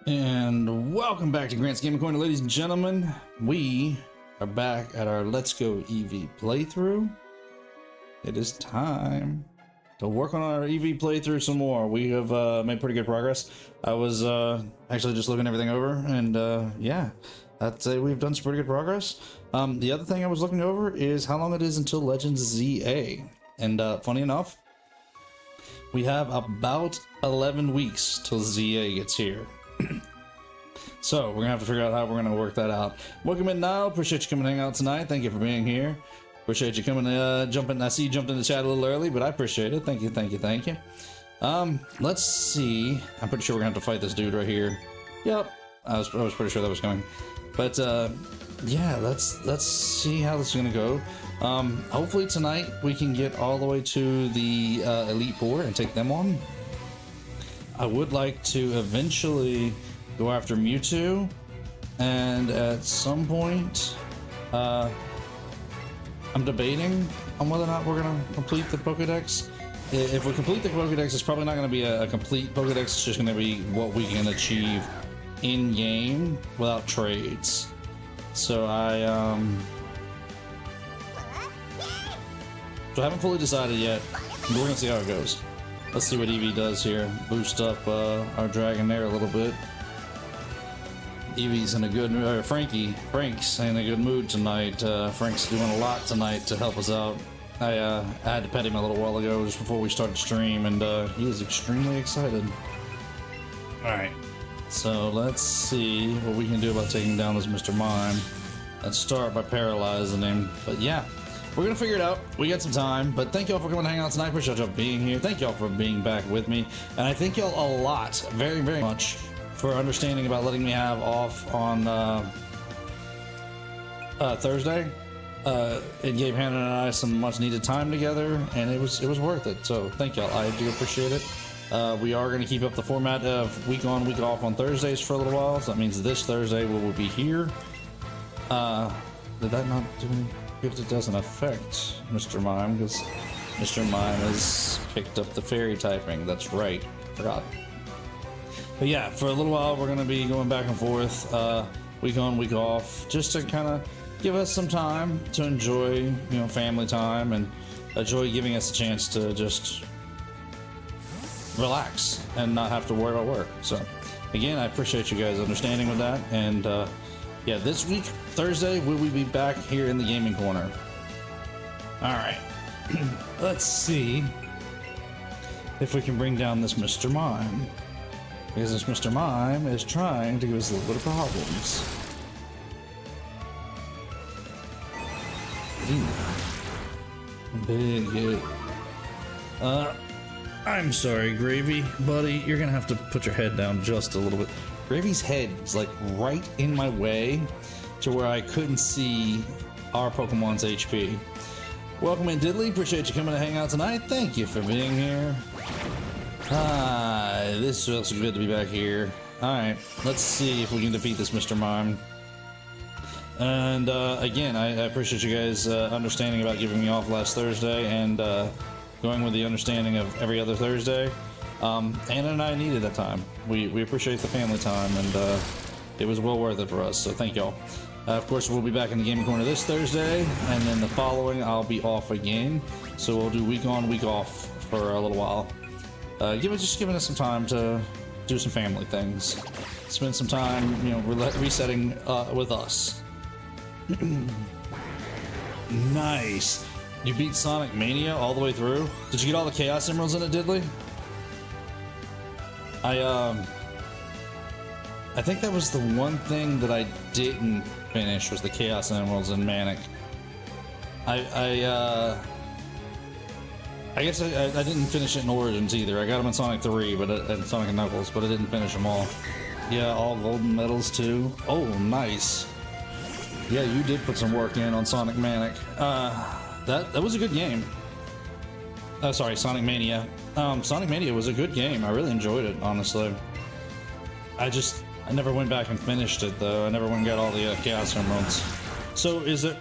And welcome back to Grant's Gaming Corner, ladies and gentlemen. We are back at our Let's Go Eevee playthrough. It is time to work on our Eevee playthrough some more. We have made pretty good progress. I was actually just looking everything over, and yeah, I'd say we've done some pretty good progress. The other thing I was looking over is how long it is until Legends ZA. And funny enough, we have about 11 weeks till ZA gets here. So we're gonna have to figure out how we're gonna work that out. Welcome in, Niall. Appreciate you coming to hang out tonight. Thank you for being here. Appreciate you coming jumping. I see you jumped in the chat a little early, but I appreciate it. Thank you, thank you, thank you. Let's see. I'm pretty sure we're gonna have to fight this dude right here. Yep, I was pretty sure that was coming. But yeah, let's see how this is gonna go. Hopefully tonight we can get all the way to the Elite Four and take them on. I would like to eventually go after Mewtwo, and at some point, I'm debating on whether or not we're gonna complete the Pokédex. If we complete the Pokédex, it's probably not gonna be a complete Pokédex. It's just gonna be what we can achieve in game without trades. So I haven't fully decided yet. We're gonna see how it goes. Let's see what Eevee does here. Boost up our Dragonair a little bit. Eevee's in a good mood. Frank's in a good mood tonight. Frank's doing a lot tonight to help us out. I had to pet him a little while ago just before we started stream, and he was extremely excited. Alright, so let's see what we can do about taking down this Mr. Mime. Let's start by paralyzing him. But yeah, we're gonna figure it out. We got some time, but thank y'all for coming to hang out tonight. Appreciate y'all being here. Thank y'all for being back with me, and I thank y'all a lot, very, very much, for understanding about letting me have off on Thursday. It gave Hannah and I some much-needed time together, and it was worth it. So thank y'all. I do appreciate it. We are going to keep up the format of week on, week off on Thursdays for a little while. So that means this Thursday we will be here. Did that not do any? If it doesn't affect Mr. Mime, because Mr. Mime has picked up the fairy typing. That's right. Forgot. But yeah, for a little while we're going to be going back and forth, week on, week off, just to kind of give us some time to enjoy, you know, family time, and enjoy giving us a chance to just relax and not have to worry about work. So again, I appreciate you guys understanding with that, and yeah, this week, Thursday, we will be back here in the gaming corner. Alright, let's see if we can bring down this Mr. Mime, because this Mr. Mime is trying to give us a little bit of problems. Big hit. I'm sorry, Gravy, buddy. You're gonna have to put your head down just a little bit. Gravy's head is like right in my way to where I couldn't see our Pokemon's HP. Welcome in, Diddley. Appreciate you coming to hang out tonight. Thank you for being here. This feels good to be back here. Alright, let's see if we can defeat this Mr. Mime. And again, I appreciate you guys understanding about giving me off last Thursday, and going with the understanding of every other Thursday. Anna and I needed that time. We appreciate the family time, and it was well worth it for us, so thank y'all. Of course, we'll be back in the gaming corner this Thursday, and then the following I'll be off again, so we'll do week on, week off for a little while. Just giving us some time to do some family things, spend some time, you know, resetting with us. Nice. You beat Sonic Mania all the way through? Did you get all the Chaos Emeralds in it, Diddley? I think that was the one thing that I didn't finish, was the Chaos Emeralds in Manic. I guess I didn't finish it in Origins either. I got them in Sonic 3, and Sonic and Knuckles, but I didn't finish them all. Yeah, all golden medals too. Oh, nice. Yeah, you did put some work in on Sonic Manic. That was a good game. Sorry, Sonic Mania. Sonic Mania was a good game. I really enjoyed it, honestly. I never went back and finished it, though. I never went and got all the Chaos Emeralds. So, is it...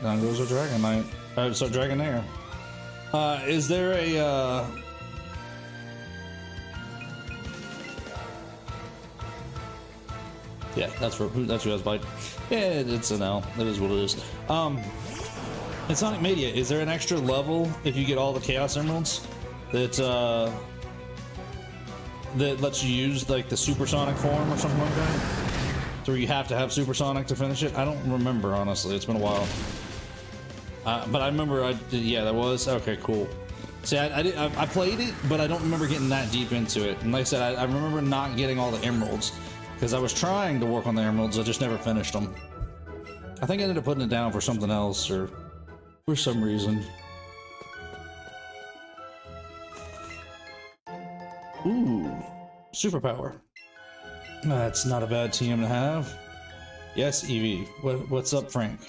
Down goes a Dragonite. So, Dragonair. Is there a, Yeah, that's who has bite. Yeah, it's an L. It is what it is. In Sonic Mania, is there an extra level if you get all the Chaos Emeralds that that lets you use like the Supersonic form or something like that? So you have to have Supersonic to finish it? I don't remember, honestly. It's been a while. But I remember yeah, that was okay. Cool. See, I played it, but I don't remember getting that deep into it. And like I said, I remember not getting all the emeralds because I was trying to work on the emeralds. I just never finished them. I think I ended up putting it down for something else or for some reason. Ooh, superpower. That's not a bad TM to have. Yes, Eevee. What's up, Frank?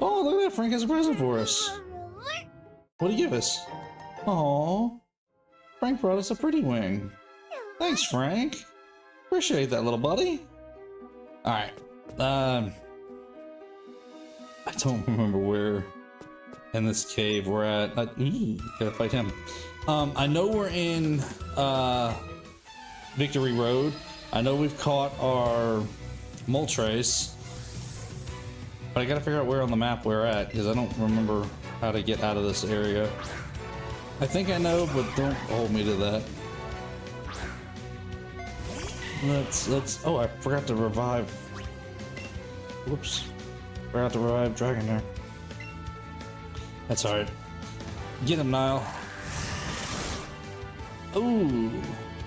Oh, look at that. Frank has a present for us. What do you give us? Aww. Frank brought us a pretty wing. Thanks, Frank. Appreciate that, little buddy. Alright. I don't remember where in this cave we're at. Gotta fight him. I know we're in Victory Road. I know we've caught our Moltres, but I gotta figure out where on the map we're at because I don't remember how to get out of this area. I think I know, but don't hold me to that. Let's. Oh, I forgot to revive. Whoops. Forgot to revive Dragon there. That's alright. Get him, Nile. Ooh.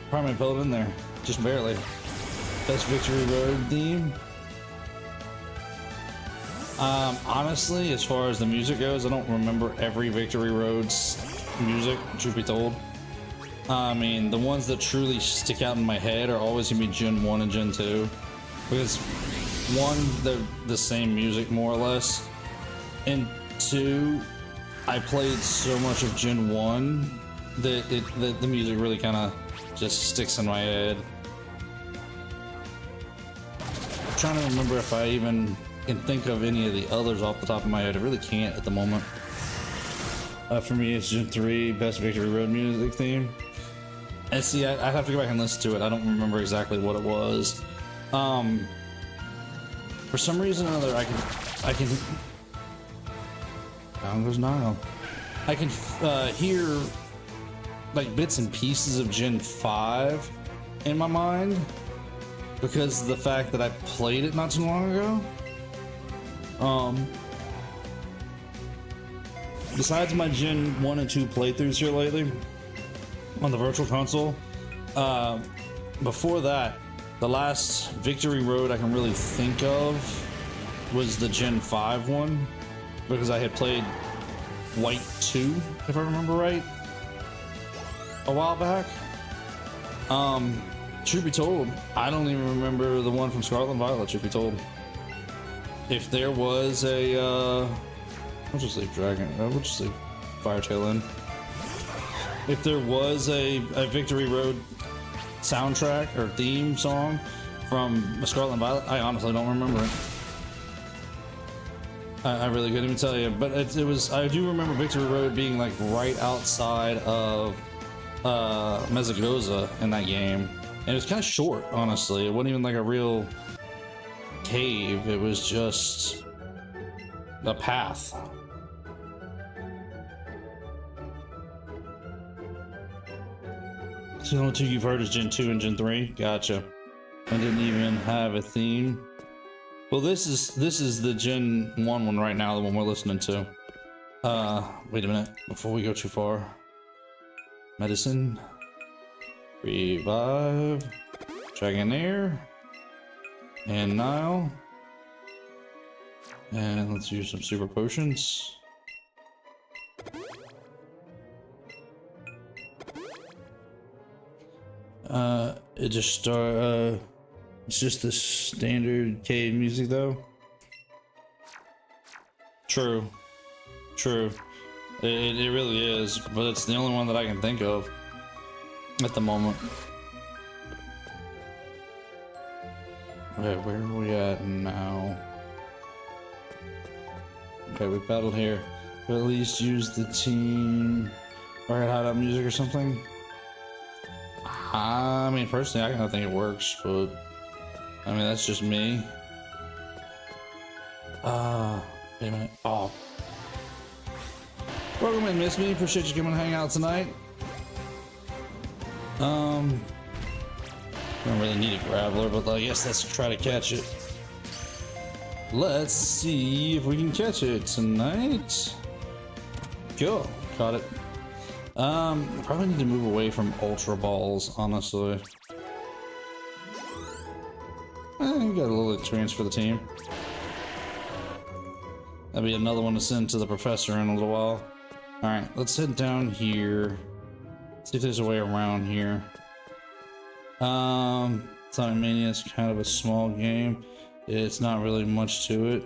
Probably pulled it in there. Just barely. Best Victory Road theme. Honestly, as far as the music goes, I don't remember every Victory Road's music, truth be told. I mean, the ones that truly stick out in my head are always gonna be Gen 1 and Gen 2. Because, one, they're the same music, more or less. And two, I played so much of Gen 1 that the music really kind of just sticks in my head. I'm trying to remember if I even can think of any of the others off the top of my head. I really can't at the moment. For me, it's Gen 3, best Victory Road music theme. And see, I'd have to go back and listen to it. I don't remember exactly what it was. For some reason or another, I can. Down goes Nile. I can hear like bits and pieces of Gen 5 in my mind because of the fact that I played it not too long ago. Besides my Gen 1 and 2 playthroughs here lately on the Virtual Console, before that, the last Victory Road I can really think of was the Gen 5 one, because I had played White 2, if I remember right, a while back. Truth be told, I don't even remember the one from Scarlet and Violet, truth be told. If there was a, we'll just leave Dragon, we'll just leave Firetail in. If there was a Victory Road soundtrack or theme song from Scarlet and Violet, I honestly don't remember it. I really couldn't even tell you, but it was, I do remember Victory Road being like right outside of Mezagoza in that game. And it was kind of short, honestly. It wasn't even like a real cave, it was just a path. So the only two you've heard is Gen 2 and Gen 3? Gotcha. I didn't even have a theme. Well, this is the Gen 1 one right now, the one we're listening to. Wait a minute, before we go too far. Medicine. Revive. Dragonair. And Nile. And let's use some super potions. It just start, it's just the standard cave music though. True. True. It really is, but it's the only one that I can think of at the moment. Okay, where are we at now? Okay, we battled here. But at least use the team Rocket Hideout music or something. I mean, personally, I kind of think it works, but I mean, that's just me. Wait a minute. Oh. Welcome in, Miss Me. Appreciate you coming to hang out tonight. Don't really need a grappler, but I guess let's try to catch it. Let's see if we can catch it tonight. Cool. Caught it. Probably need to move away from Ultra Balls, honestly. We got a little experience for the team. That'll be another one to send to the professor in a little while. Alright, let's head down here. See if there's a way around here. Sonic Mania is kind of a small game. It's not really much to it.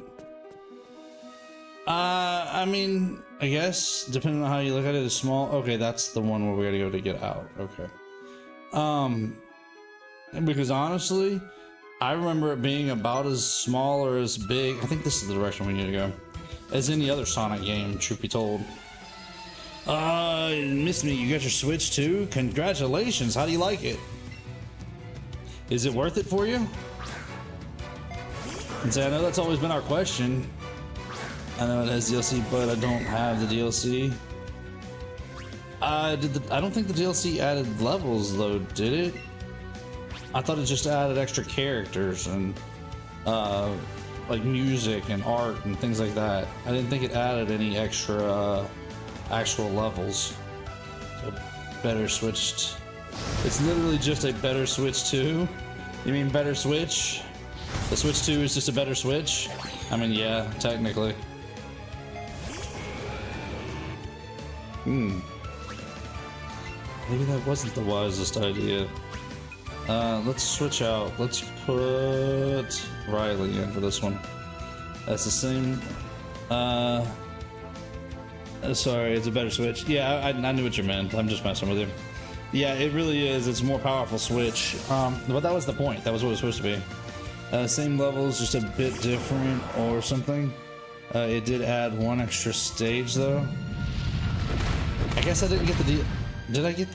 I mean, I guess, depending on how you look at it, it's small. Okay, that's the one where we gotta go to get out. Okay. Because honestly, I remember it being about as small or as big. I think this is the direction we need to go. As any other Sonic game, truth be told. Miss Me, you got your Switch too? Congratulations, how do you like it? Is it worth it for you? And say, I know that's always been our question. I know it has DLC, but I don't have the DLC. I don't think the DLC added levels though, did it? I thought it just added extra characters and like music and art and things like that. I didn't think it added any extra actual levels. So better switched. It's literally just a better Switch 2. You mean better Switch? The Switch 2 is just a better Switch? I mean, yeah, technically. Maybe that wasn't the wisest idea. Let's switch out. Let's put Riley in for this one. That's the same. Sorry, it's a better Switch. Yeah, I knew what you meant. I'm just messing with you. Yeah, it really is. It's a more powerful Switch. But that was the point. That was what it was supposed to be. Same levels, just a bit different or something. It did add one extra stage though. I guess I didn't get the deal. Did I get?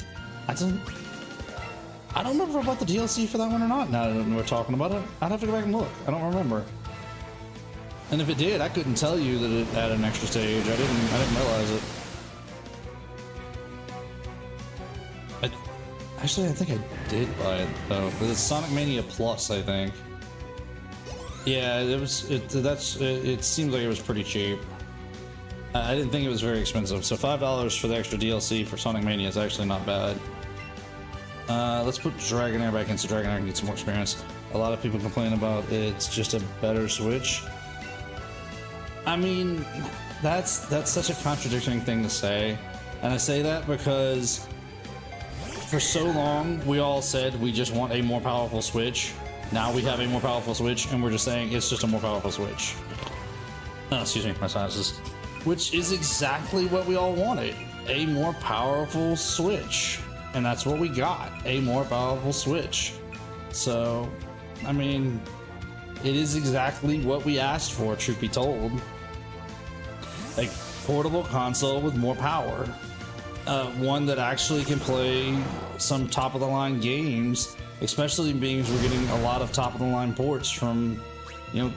I don't remember about the DLC for that one or not. Now that we're talking about it, I'd have to go back and look. I don't remember. And if it did, I couldn't tell you that it added an extra stage. I didn't realize it. Actually, I think I did buy it though. It's Sonic Mania Plus, I think. Yeah, it was. It seems like it was pretty cheap. I didn't think it was very expensive. So $5 for the extra DLC for Sonic Mania is actually not bad. Let's put Dragonair back in so Dragonair can get some more experience. A lot of people complain about it's just a better Switch. I mean, that's such a contradicting thing to say, and I say that because for so long we all said we just want a more powerful Switch. Now we have a more powerful Switch, and we're just saying it's just a more powerful Switch. Oh, excuse me, my sinuses. Which is exactly what we all wanted, a more powerful Switch. And that's what we got, a more powerful Switch. So, I mean, it is exactly what we asked for, truth be told. A portable console with more power. One that actually can play some top-of-the-line games, especially being as we're getting a lot of top-of-the-line ports from, you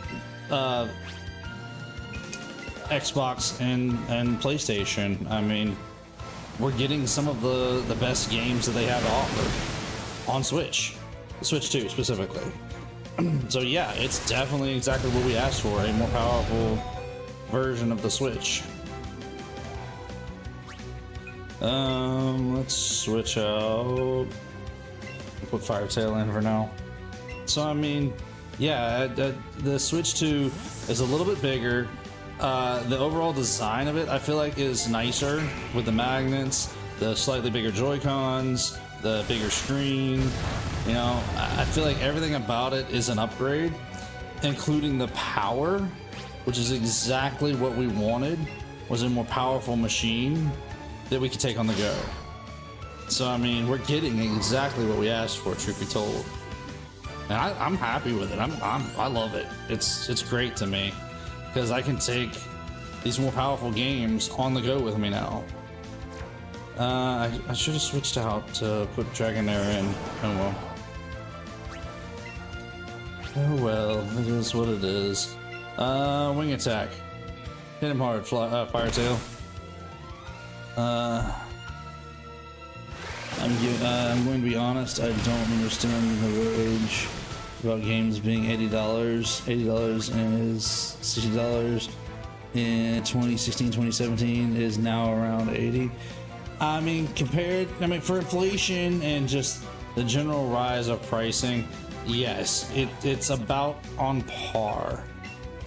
know, Xbox and PlayStation. I mean, we're getting some of the best games that they have to offer on Switch. Switch 2 specifically. So yeah, it's definitely exactly what we asked for, a more powerful version of the Switch. Let's switch out. Put Firetail in for now. So I mean, yeah, the Switch 2 is a little bit bigger. The overall design of it, I feel like, is nicer with the magnets, the slightly bigger Joy-Cons, the bigger screen. You know, I feel like everything about it is an upgrade, including the power, which is exactly what we wanted, was a more powerful machine that we could take on the go. So, I mean, we're getting exactly what we asked for, truth be told. And I'm happy with it. I love it. It's great to me. Because I can take these more powerful games on the go with me now. I should have switched out to put Dragonair in. Oh well. Oh well, it is what it is. Wing attack. Hit him hard, fire tail. I'm going to be honest, I don't understand the rage about games being $80. $80 is $60 in 2016, 2017 is now around 80. I mean, for inflation and just the general rise of pricing, yes, it's about on par.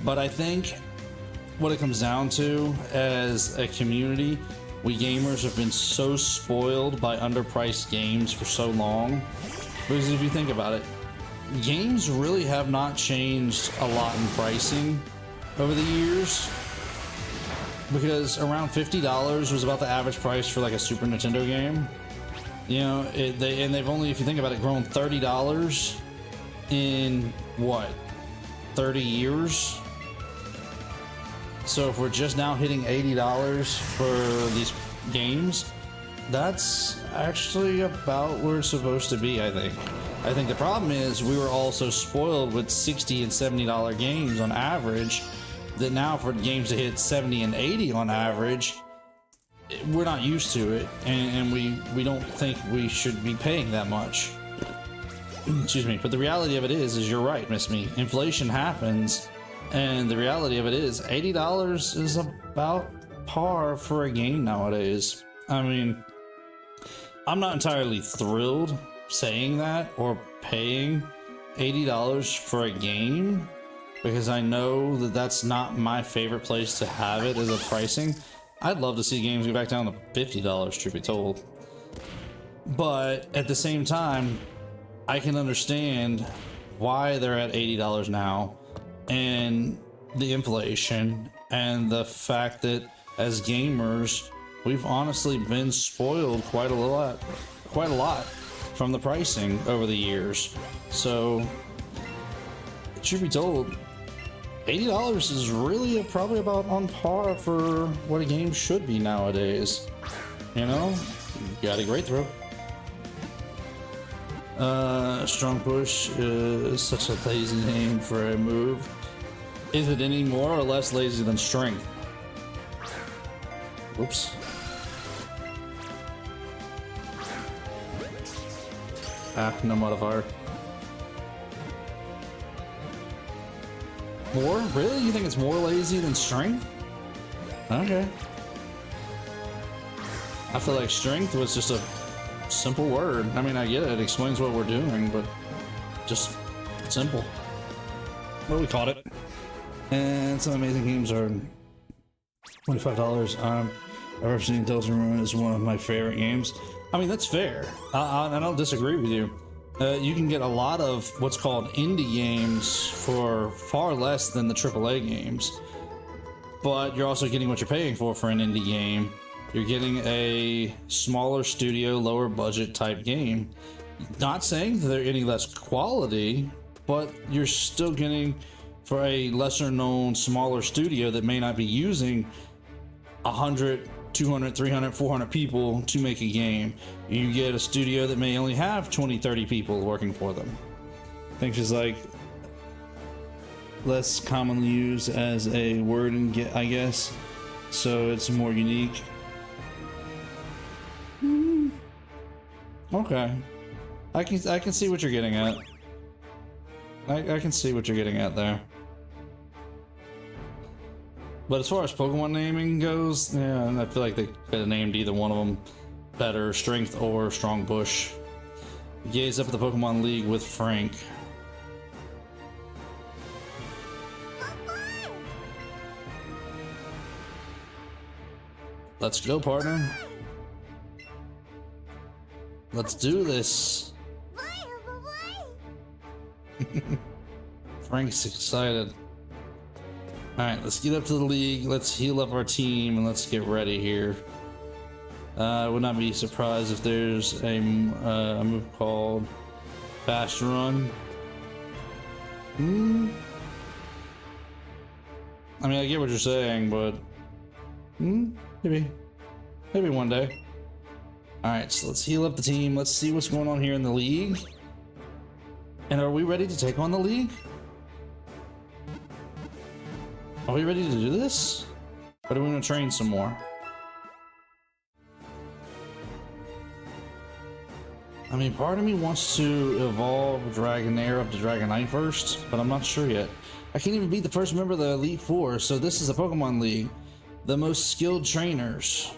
But I think what it comes down to as a community, we gamers have been so spoiled by underpriced games for so long. Because if you think about it, games really have not changed a lot in pricing over the years. Because around $50 was about the average price for like a Super Nintendo game. You know, they've only, if you think about it, grown $30 in what, 30 years? So if we're just now hitting $80 for these games, that's actually about where it's supposed to be, I think. I think the problem is we were also spoiled with $60 and $70 games on average, that now for games to hit 70 and 80 on average, we're not used to it, and we don't think we should be paying that much. Excuse me. But the reality of it is you're right, Miss Me. Inflation happens, and the reality of it is $80 is about par for a game nowadays. I mean, I'm not entirely thrilled saying that or paying $80 for a game, because I know that that's not my favorite place to have it as a pricing. I'd love to see games go back down to $50, truth be told. But at the same time, I can understand why they're at $80 now, and the inflation, and the fact that as gamers, we've honestly been spoiled quite a lot from the pricing over the years. So, truth be told, $80 is really probably about on par for what a game should be nowadays. You know, you got a great throw. Strong push is such a lazy name for a move. Is it any more or less lazy than strength? Whoops. No modifier. More? Really? You think it's more lazy than strength? Okay. I feel like strength was just a simple word. I mean, I get it. It explains what we're doing, but just simple. Well, we caught it. And some amazing games are $25. Resident Delta Ruin is one of my favorite games. I mean, that's fair. I don't disagree with you. You can get a lot of what's called indie games for far less than the AAA games, but you're also getting what you're paying for an indie game. You're getting a smaller studio, lower budget type game. Not saying that they're any less quality, but you're still getting, for a lesser known, smaller studio that may not be using 100, 200, 300, 400 people to make a game. You get a studio that may only have 20, 30 people working for them. Things is like less commonly used as a word, I guess, so it's more unique. Okay, I can see what you're getting at. I can see what you're getting at there. But as far as Pokemon naming goes, yeah, I feel like they could have named either one of them better, Strength or Strong Bush. Gaze up at the Pokemon League with Frank. Let's go, partner. Let's do this. Frank's excited. Alright, let's get up to the league, let's heal up our team, and let's get ready here. I would not be surprised if there's a move called Fast Run. I mean, I get what you're saying, but maybe one day. Alright, so let's heal up the team, let's see what's going on here in the league. And are we ready to take on the league? Are we ready to do this? Or do we want to train some more? I mean, part of me wants to evolve Dragonair up to Dragonite first, but I'm not sure yet. I can't even beat the first member of the Elite Four, so this is a Pokemon League. The most skilled trainers.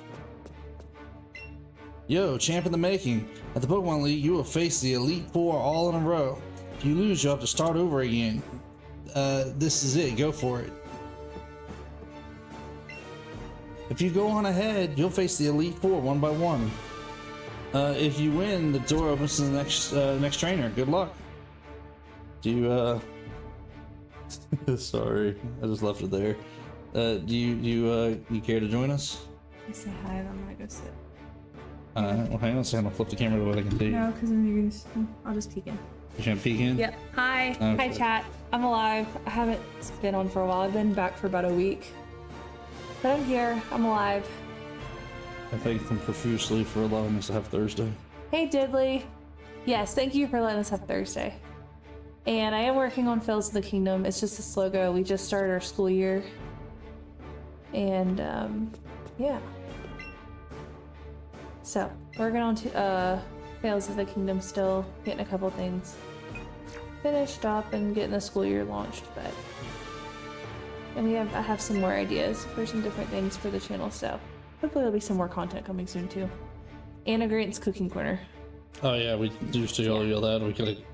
Yo, champ in the making. At the Pokemon League, you will face the Elite Four all in a row. If you lose, you'll have to start over again. This is it. Go for it. If you go on ahead, you'll face the Elite Four one by one. If you win, the door opens to the next trainer. Good luck. Do you, sorry, I just left it there. Do you care to join us? I say hi and I'm gonna go sit. Well, hang on a second, I'll flip the camera to what I can see. No, because then you're gonna. I'll just peek in. You trying to peek in? Yep. Hi. Okay. Hi, chat. I'm alive. I haven't been on for a while. I've been back for about a week. But I'm here. I'm alive. I thank them profusely for allowing us to have Thursday. Hey, Diddley. Yes, thank you for letting us have Thursday. And I am working on Phil's of the Kingdom. It's just a slow go. We just started our school year. And, yeah. So, working on Tales of the Kingdom still, getting a couple things finished up and getting the school year launched, but... And I have some more ideas for some different things for the channel, so hopefully there'll be some more content coming soon too. Anna Grant's Cooking Corner. Oh yeah, we used to yell that. We could.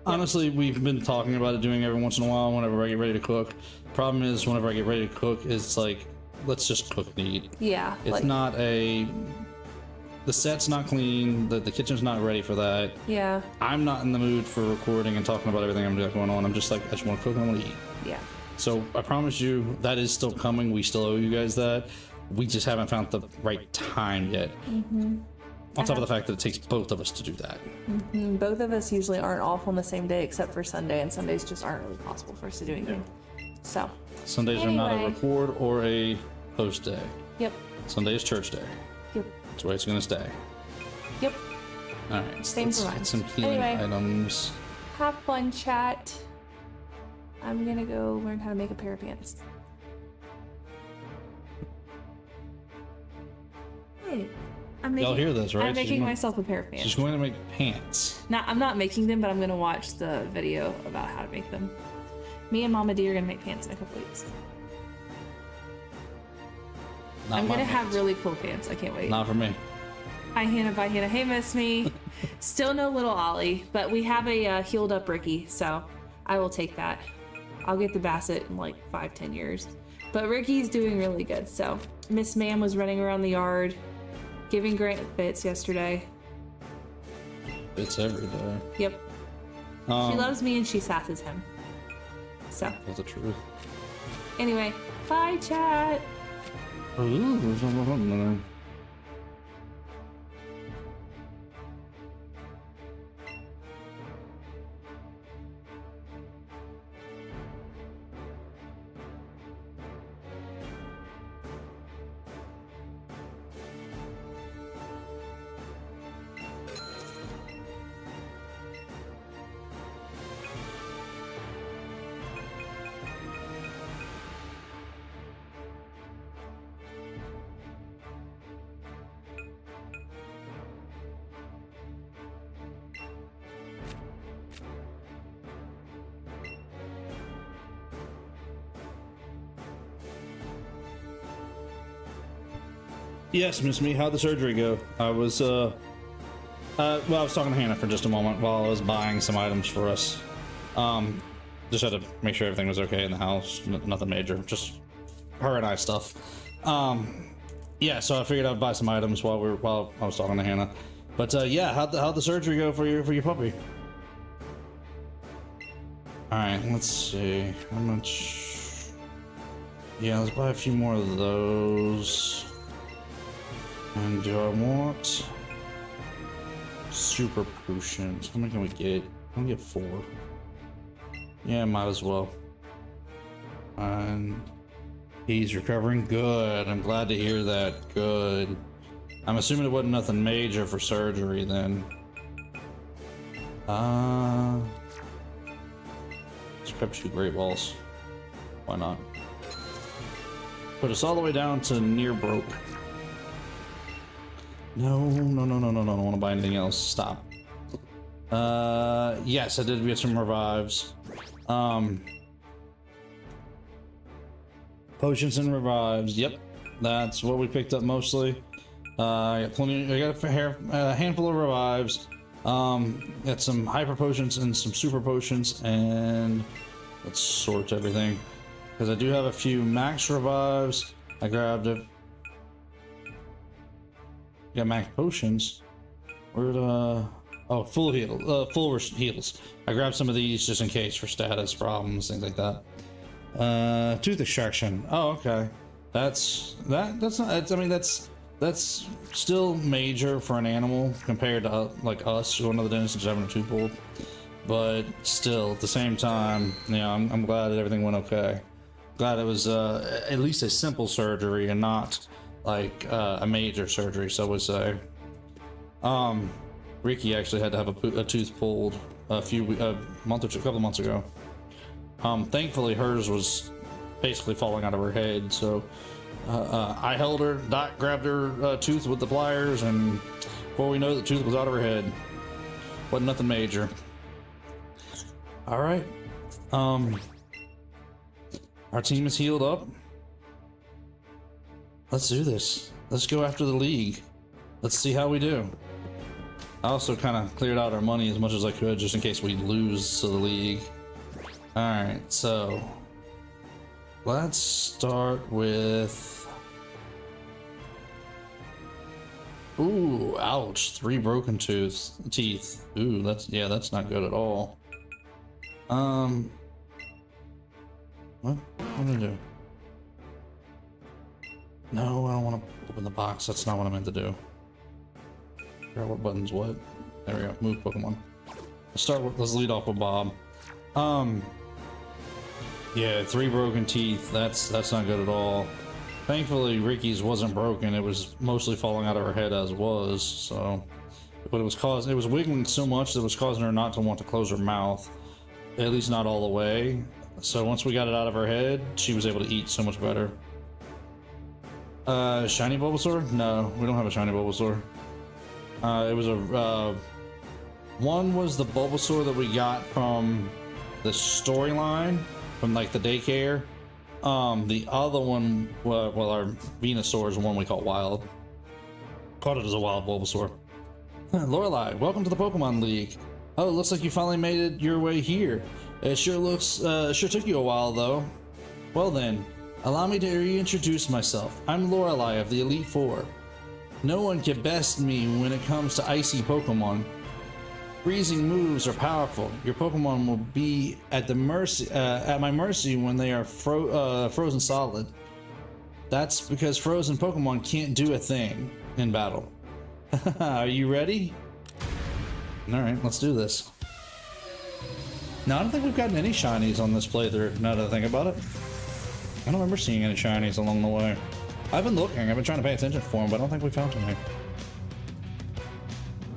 Honestly, we've been talking about it doing every once in a while whenever I get ready to cook. Problem is, whenever I get ready to cook, it's like, let's just cook and eat. Yeah. It's like, not a... The set's not clean, the kitchen's not ready for that. Yeah. I'm not in the mood for recording and talking about everything I'm got going on. I'm just like, I just want to cook and I want to eat. Yeah. So I promise you, that is still coming. We still owe you guys that. We just haven't found the right time yet. Mm-hmm. On top of the fact that it takes both of us to do that. Mm-hmm. Both of us usually aren't off on the same day except for Sunday, and Sundays just aren't really possible for us to do anything. So. Sundays are not a record or a post day. Yep. Sunday is church day. Yep. That's the way it's going to stay. Yep. All right. Same for mine. Get some healing items. Have fun, chat. I'm gonna go learn how to make a pair of pants. Hey, Y'all hear this, right? I'm making myself a pair of pants. She's going to make pants. I'm not making them, but I'm gonna watch the video about how to make them. Me and Mama D are gonna make pants in a couple weeks. I'm gonna have really cool pants. I can't wait. Not for me. Hi Hannah, bye Hannah. Hey Miss Me. Still no little Ollie, but we have a healed up Ricky, so I will take that. I'll get the Basset in like 5-10 years. But Ricky's doing really good, so. Miss Ma'am was running around the yard, giving Grant fits yesterday. It's every day. Yep. She loves me and she sasses him. So. That's the truth. Anyway, bye chat. Ooh, Yes, Miss Me, how'd the surgery go? I was, well, I was talking to Hannah for just a moment while I was buying some items for us. Just had to make sure everything was okay in the house, nothing major, just her and I stuff. Yeah, so I figured I'd buy some items while I was talking to Hannah. But yeah, how'd the surgery go for your puppy? All right, let's see how much. Yeah, let's buy a few more of those. And do I want super potions? How many can we get? Can we get 4? Yeah, might as well. And he's recovering good. I'm glad to hear that. Good. I'm assuming it wasn't nothing major for surgery then. Let's grab 2 great balls. Why not? Put us all the way down to near broke. No, no, no, no, no, no, I don't want to buy anything else. Stop. Yes, I did get some revives. Potions and revives. Yep, that's what we picked up mostly. I got plenty. I got a handful of revives. Got some hyper potions and some super potions, and let's sort everything because I do have a few max revives. I grabbed it. Got max potions. Where'd oh, full heal, full heals. I grabbed some of these just in case for status problems, things like that. Tooth extraction. Oh, okay. That's not. I mean, that's still major for an animal compared to like us going to the dentist and just having a tooth pulled. But still, at the same time, you know, I'm glad that everything went okay. Glad it was at least a simple surgery and not like a major surgery. So we'll say. Ricky actually had to have a tooth pulled a couple months ago. Thankfully hers was basically falling out of her head, so I held her. Doc grabbed her tooth with the pliers, and before we know, the tooth was out of her head. Wasn't nothing major. All right, our team is healed up. Let's do this. Let's go after the league. Let's see how we do. I also kind of cleared out our money as much as I could just in case we lose to the league. Alright, so let's start with... Ooh, ouch. 3 broken teeth. Ooh, that's not good at all. What did I do? No, I don't want to open the box. That's not what I meant to do. What button's what? There we go. Move Pokemon. Let's lead off with Bob. Yeah, 3 broken teeth. That's not good at all. Thankfully, Ricky's wasn't broken. It was mostly falling out of her head as was. So, but it was wiggling so much that it was causing her not to want to close her mouth. At least not all the way. So once we got it out of her head, she was able to eat so much better. Shiny Bulbasaur? No, we don't have a shiny Bulbasaur. It was one was the Bulbasaur that we got from the storyline from like the daycare. The other one, well, our Venusaur is one we call wild. Caught it as a wild Bulbasaur. Lorelei, welcome to the Pokemon League. Oh, it looks like you finally made it your way here. It sure took you a while though. Well then, allow me to reintroduce myself. I'm Lorelei of the Elite Four. No one can best me when it comes to icy Pokemon. Freezing moves are powerful. Your Pokemon will be at my mercy when they are frozen solid. That's because frozen Pokemon can't do a thing in battle. Are you ready? Alright, let's do this. Now, I don't think we've gotten any shinies on this playthrough, now that I think about it. I don't remember seeing any shinies along the way. I've been looking, I've been trying to pay attention for them, but I don't think we found any.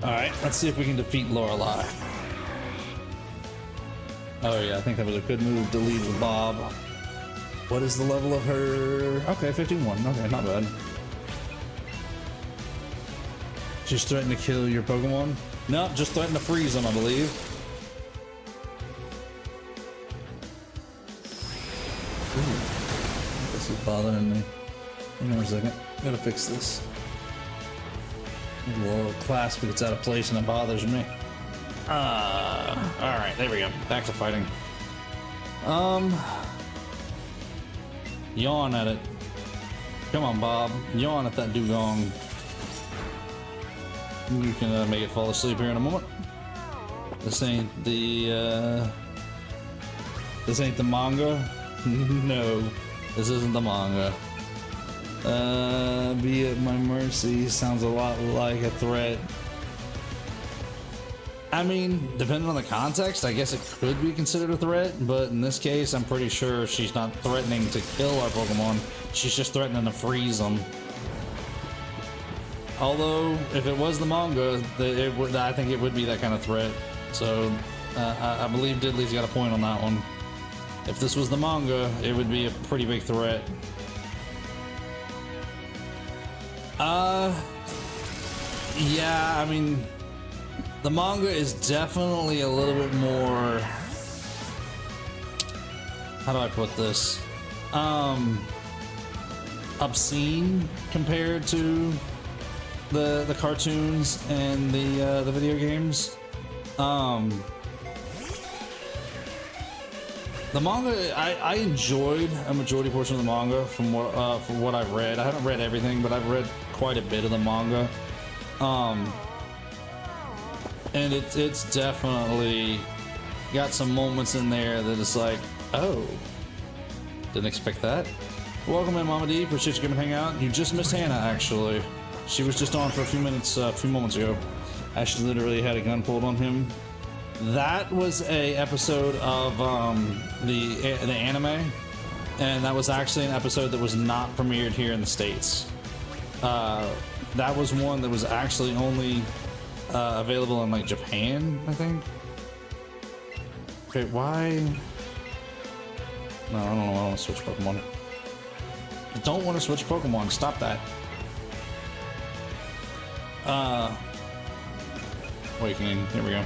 Alright, let's see if we can defeat Lorelei. Oh yeah, I think that was a good move to lead with Bob. What is the level of her? Okay, 51. Okay, not bad. She's threatening to kill your Pokemon? No, just threatening to freeze them, I believe. Ooh, this is bothering me. Hang on a second. Gotta fix this. A little clasp, but it's out of place and it bothers me. Alright, there we go. Back to fighting. Yawn at it. Come on, Bob. Yawn at that dugong. You can make it fall asleep here in a moment. This ain't the manga. No, this isn't the manga. Be at my mercy sounds a lot like a threat. I mean, depending on the context, I guess it could be considered a threat, but in this case, I'm pretty sure she's not threatening to kill our Pokemon. She's just threatening to freeze them. Although, if it was the manga, I think it would be that kind of threat. So, I believe Diddley's got a point on that one. If this was the manga, it would be a pretty big threat. Yeah, I mean, the manga is definitely a little bit more, how do I put this? Obscene compared to the cartoons and the video games. The manga, I enjoyed a majority portion of the manga from what I've read. I haven't read everything, but I've read quite a bit of the manga. And it's definitely got some moments in there that is like, oh, didn't expect that. Welcome in, Mama D. Appreciate you coming hang out. You just missed Hannah, actually. She was just on for a few minutes, a few moments ago. Ashley literally had a gun pulled on him. That was a episode of the anime, and that was actually an episode that was not premiered here in the States. That was one that was actually only available in like Japan, I think. Okay, why? No, I don't know. I don't want to switch Pokemon. I don't want to switch Pokemon. Stop that. Awakening. There we go.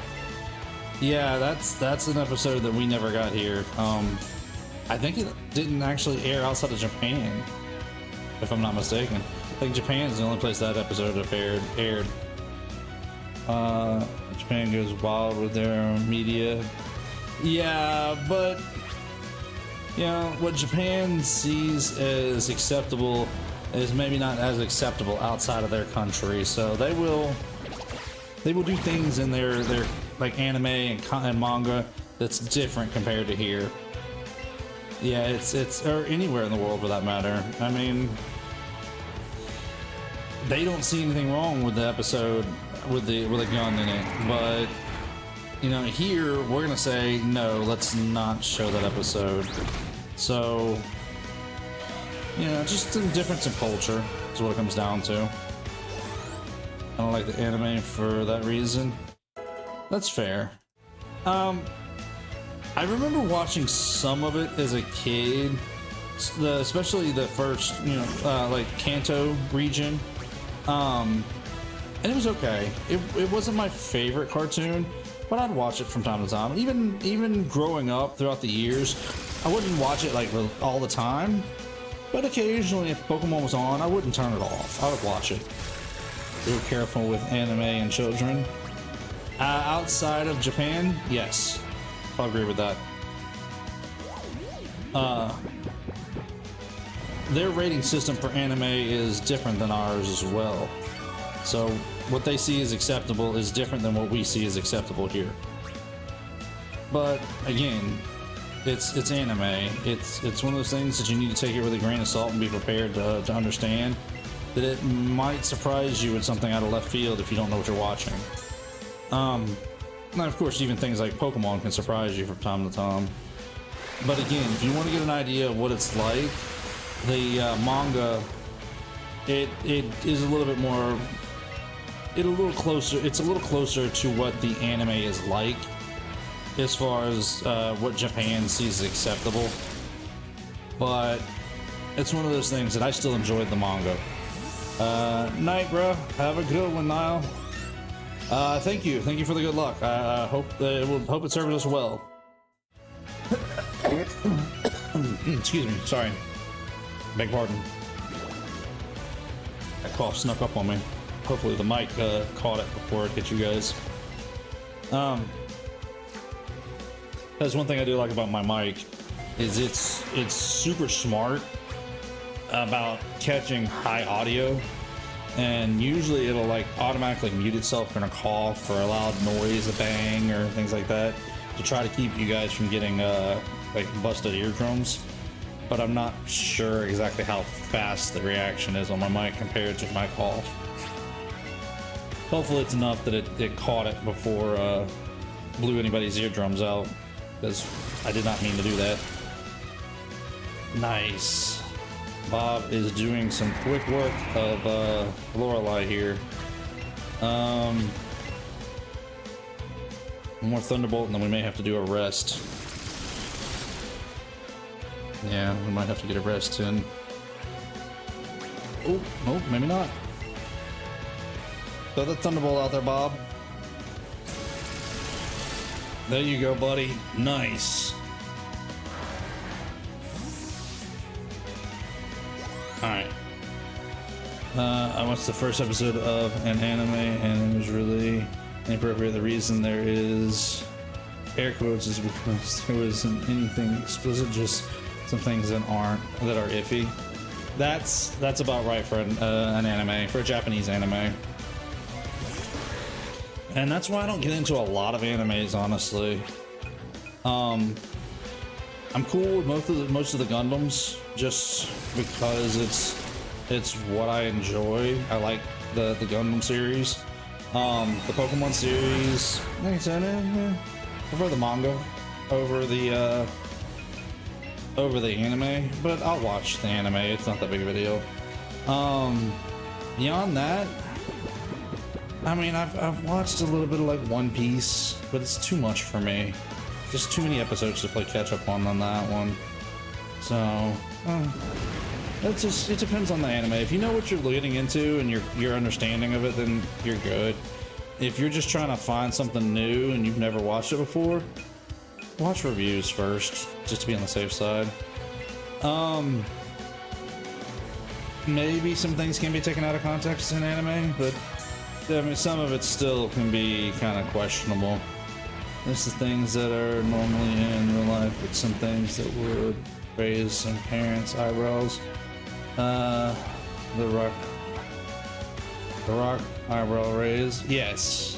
Yeah, that's an episode that we never got here. I think it didn't actually air outside of Japan, if I'm not mistaken. I think Japan is the only place that episode aired. Japan goes wild with their media. Yeah, but you know what Japan sees as acceptable is maybe not as acceptable outside of their country. So they will do things in their like anime and manga that's different compared to here. Yeah, it's or anywhere in the world for that matter. I mean, they don't see anything wrong with the episode with a gun in it, but you know, here we're gonna say no, let's not show that episode. So you know, just a difference in culture is what it comes down to. I don't like the anime for that reason. That's fair. I remember watching some of it as a kid, especially the first, you know, like Kanto region. And it was okay. It wasn't my favorite cartoon, but I'd watch it from time to time. Even growing up throughout the years, I wouldn't watch it like all the time, but occasionally if Pokemon was on, I wouldn't turn it off. I would watch it. Be careful with anime and children. Outside of Japan, yes, I'll agree with that. Their rating system for anime is different than ours as well. So what they see as acceptable is different than what we see as acceptable here. But again, it's anime. It's one of those things that you need to take it with a grain of salt and be prepared to understand that it might surprise you with something out of left field if you don't know what you're watching. Now, of course, even things like Pokemon can surprise you from time to time. But again, if you want to get an idea of what it's like, the manga, it is a little bit more, it's a little closer to what the anime is like, as far as what Japan sees as acceptable. But it's one of those things that I still enjoyed the manga. Night, bro. Have a good one, Niall. Thank you for the good luck. I hope it serves us well. Excuse me, sorry. Beg pardon. That cough snuck up on me. Hopefully the mic caught it before it hit you guys. That's one thing I do like about my mic, is it's super smart about catching high audio, and usually it'll like automatically mute itself in a cough or a loud noise, a bang or things like that, to try to keep you guys from getting like busted eardrums. But I'm not sure exactly how fast the reaction is on my mic compared to my cough. Hopefully it's enough that it caught it before blew anybody's eardrums out, because I did not mean to do that. Nice. Bob is doing some quick work of Lorelei here. One more Thunderbolt and then we may have to do a rest. Yeah, we might have to get a rest in. Oh, maybe not. Throw the thunderbolt out there, Bob. There you go, buddy. Nice. Alright. I watched the first episode of an anime and it was really inappropriate. The reason there is air quotes is because there wasn't anything explicit, just some things that are iffy. That's about right for an anime, for a Japanese anime. And that's why I don't get into a lot of animes, honestly. I'm cool with most of the Gundams just because it's what I enjoy. I like the Gundam series. The Pokemon series, like I said, I prefer the manga over the anime, but I'll watch the anime. It's not that big of a deal. Beyond that, I mean, I've watched a little bit of like One Piece, but it's too much for me. Just too many episodes to play catch up on that one. So it depends on the anime. If you know what you're getting into and your understanding of it, then you're good. If you're just trying to find something new and you've never watched it before, watch reviews first, just to be on the safe side. Maybe some things can be taken out of context in anime, but I mean, some of it still can be kind of questionable. There's the things that are normally in real life, but some things that would raise some parents' eyebrows. The rock eyebrow raise. Yes.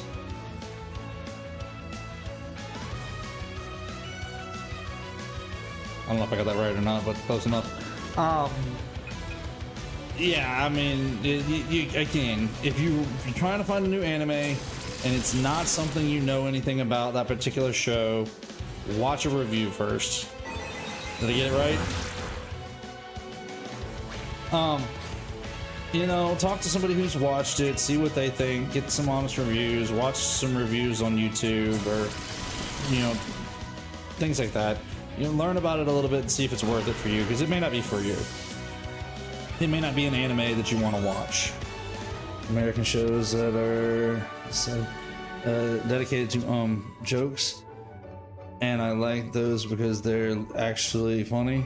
I don't know if I got that right or not, but close enough. Yeah, I mean, again, if you're trying to find a new anime and it's not something you know anything about that particular show, watch a review first. Did I get it right? You know, talk to somebody who's watched it, see what they think, get some honest reviews, watch some reviews on YouTube or, you know, things like that. You know, learn about it a little bit and see if it's worth it for you, because it may not be for you. It may not be an anime that you want to watch. American shows that are dedicated to jokes, and I like those because they're actually funny.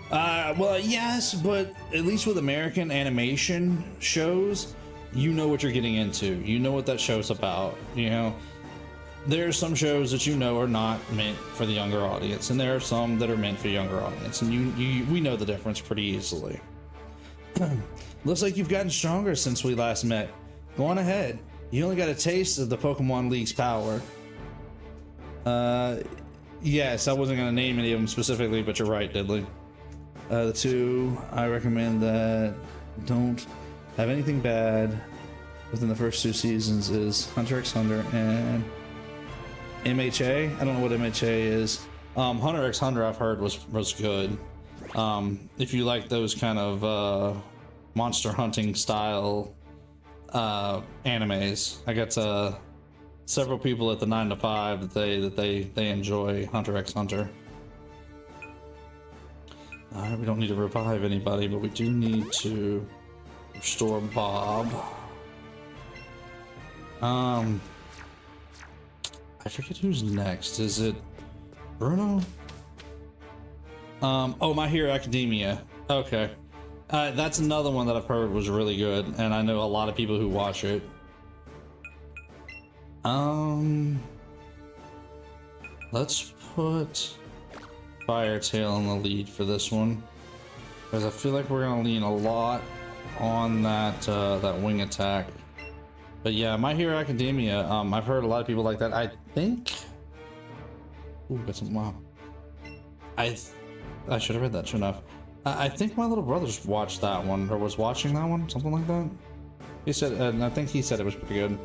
Well, yes, but at least with American animation shows, you know what you're getting into. You know what that show's about. You know, there are some shows that you know are not meant for the younger audience, and there are some that are meant for younger audience, and we know the difference pretty easily. Looks like you've gotten stronger since we last met. Go on ahead. You only got a taste of the Pokemon League's power. Yes, I wasn't going to name any of them specifically, but you're right, Diddley. The two I recommend that don't have anything bad within the first two seasons is Hunter x Hunter and MHA. I don't know what MHA is. Hunter x Hunter I've heard was good. If you like those kind of monster hunting style animes, I got several people at the 9 to 5 that they enjoy Hunter x Hunter. We don't need to revive anybody, but we do need to restore Bob. I forget who's next. Is it Bruno? Oh, My Hero Academia. Okay. That's another one that I've heard was really good, and I know a lot of people who watch it. Let's put Firetail in the lead for this one, because I feel like we're gonna lean a lot on that wing attack. But yeah, My Hero Academia, I've heard a lot of people like that. I think... Ooh, got some... Wow. I should have read that, shouldn't have. I think my little brother's watched that one, or was watching that one, something like that. He said, and I think he said it was pretty good.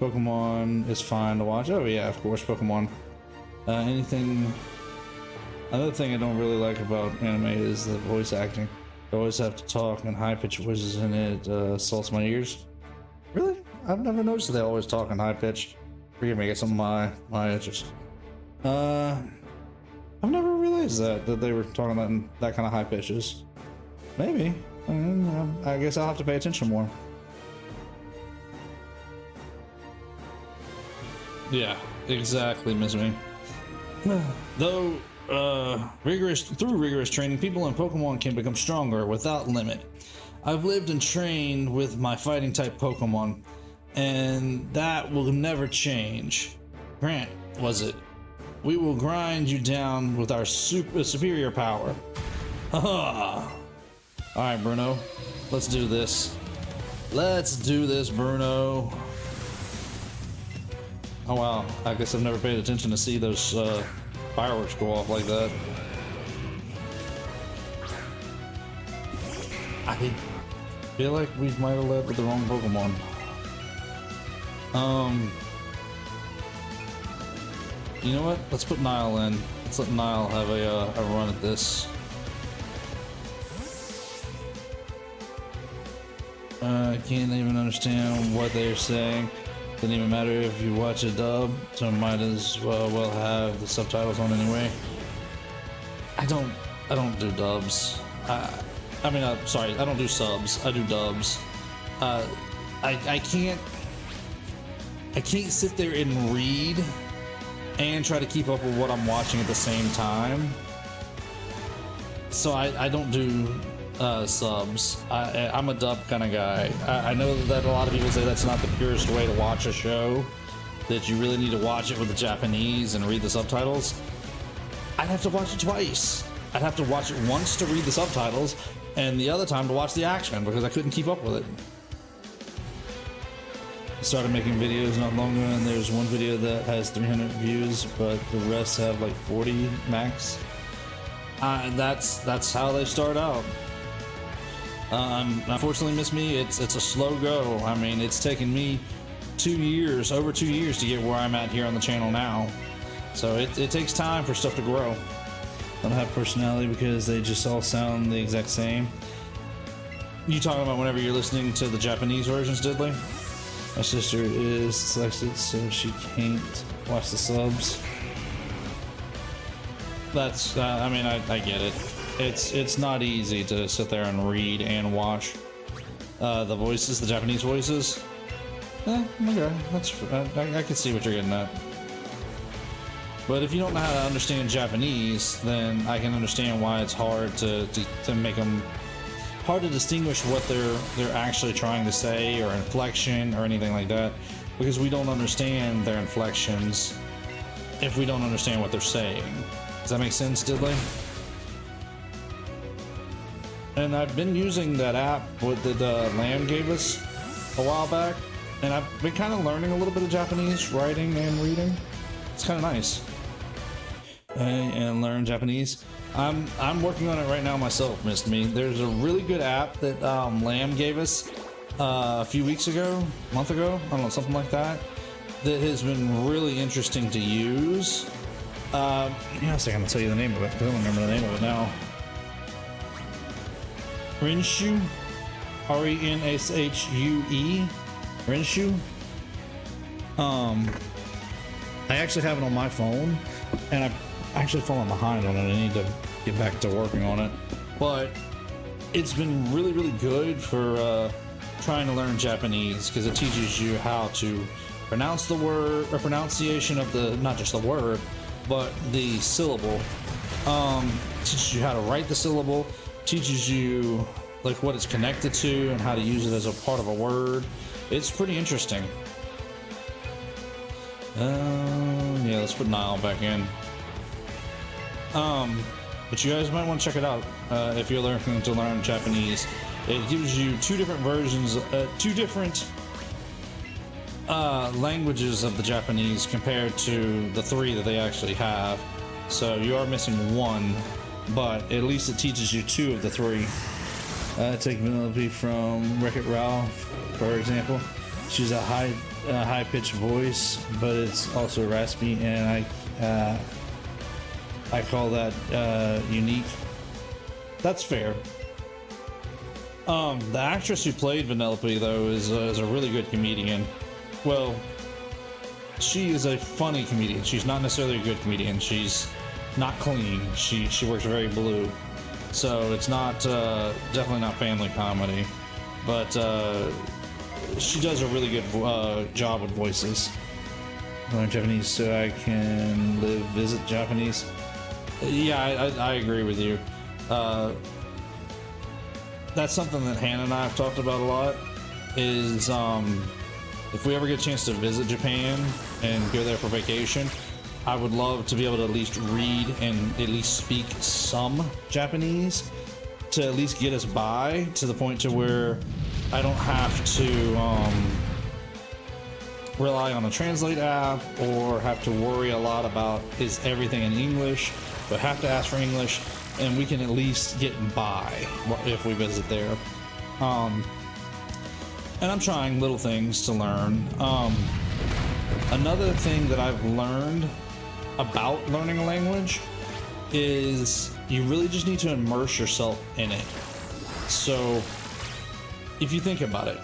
Pokemon is fine to watch. Oh yeah, of course, Pokemon. Anything... Another thing I don't really like about anime is the voice acting. They always have to talk in high-pitched voices, and it assaults my ears. Really? I've never noticed that they always talk in high-pitched. Forgive me, I get some of my itches. I've never realized that they were talking in that kind of high pitches. Maybe. I guess I'll have to pay attention more. Yeah, exactly, Miss Me. Though, through rigorous training, people in Pokemon can become stronger without limit. I've lived and trained with my fighting type Pokemon, and that will never change. Grant, was it? We will grind you down with our superior power. Haha. Alright, Bruno. Let's do this. Let's do this, Bruno. Oh wow, I guess I've never paid attention to see those fireworks go off like that. I feel like we might have led with the wrong Pokemon. You know what? Let's put Nile in. Let's let Nile have a run at this. I can't even understand what they're saying. Doesn't even matter if you watch a dub, so might as well have the subtitles on anyway. I don't do dubs. Sorry, I don't do subs. I do dubs. I can't sit there and read and try to keep up with what I'm watching at the same time. So I don't do subs. I'm a dub kind of guy. I know that a lot of people say that's not the purest way to watch a show, that you really need to watch it with the Japanese and read the subtitles. I'd have to watch it twice. I'd have to watch it once to read the subtitles and the other time to watch the action because I couldn't keep up with it. I started making videos not long ago, and there's one video that has 300 views, but the rest have like 40 max. That's how they start out. Unfortunately, Miss Me, it's a slow go. I mean, it's taken me over 2 years to get where I'm at here on the channel now. So it takes time for stuff to grow. I don't have personality because they just all sound the exact same. You talking about whenever you're listening to the Japanese versions, Diddley? My sister is dyslexic, so she can't watch the subs. That's, I get it. It's not easy to sit there and read and watch the voices, the Japanese voices. Okay, I can see what you're getting at. But if you don't know how to understand Japanese, then I can understand why it's hard to make them hard to distinguish what they're actually trying to say, or inflection or anything like that, because we don't understand their inflections if we don't understand what they're saying. Does that make sense, Diddley? And I've been using that app that Lamb gave us a while back, and I've been kind of learning a little bit of Japanese, writing and reading. It's kind of nice. And learn Japanese. I'm working on it right now myself, Miss Me. There's a really good app that Lamb gave us a few weeks ago, a month ago, I don't know, something like that, that has been really interesting to use. Yeah, a second, I'll tell you the name of it, because I don't remember the name of it now. Renshu, R-E-N-S-H-U-E, Renshu. I actually have it on my phone, and I've actually fallen behind on it. I need to get back to working on it, but it's been really, really good for trying to learn Japanese, because it teaches you how to pronounce the word, or pronunciation of the, not just the word, but the syllable. Teaches you how to write the syllable, teaches you like what it's connected to and how to use it as a part of a word. It's pretty interesting. Yeah, let's put Nile back in. But you guys might want to check it out if you're learning to learn Japanese. It gives you two different versions, two different languages of the Japanese compared to the three that they actually have. So you are missing one, but at least it teaches you two of the three. Take Vanellope from Wreck-It Ralph, for example. She's a high-pitched voice, but it's also raspy, and I call that unique. That's fair. The actress who played Vanellope, though, is a really good comedian. Well, she is a funny comedian. She's not necessarily a good comedian. She's not clean. She works very blue. So it's not definitely not family comedy, but she does a really good job with voices. Learn Japanese so I can visit Japanese. Yeah, I agree with you. That's something that Hannah and I have talked about a lot, is if we ever get a chance to visit Japan and go there for vacation, I would love to be able to at least read and at least speak some Japanese to at least get us by to the point to where I don't have to rely on a translate app or have to worry a lot about is everything in English, but have to ask for English, and we can at least get by if we visit there. And I'm trying little things to learn. Another thing that I've learned about learning a language is you really just need to immerse yourself in it. So if you think about it,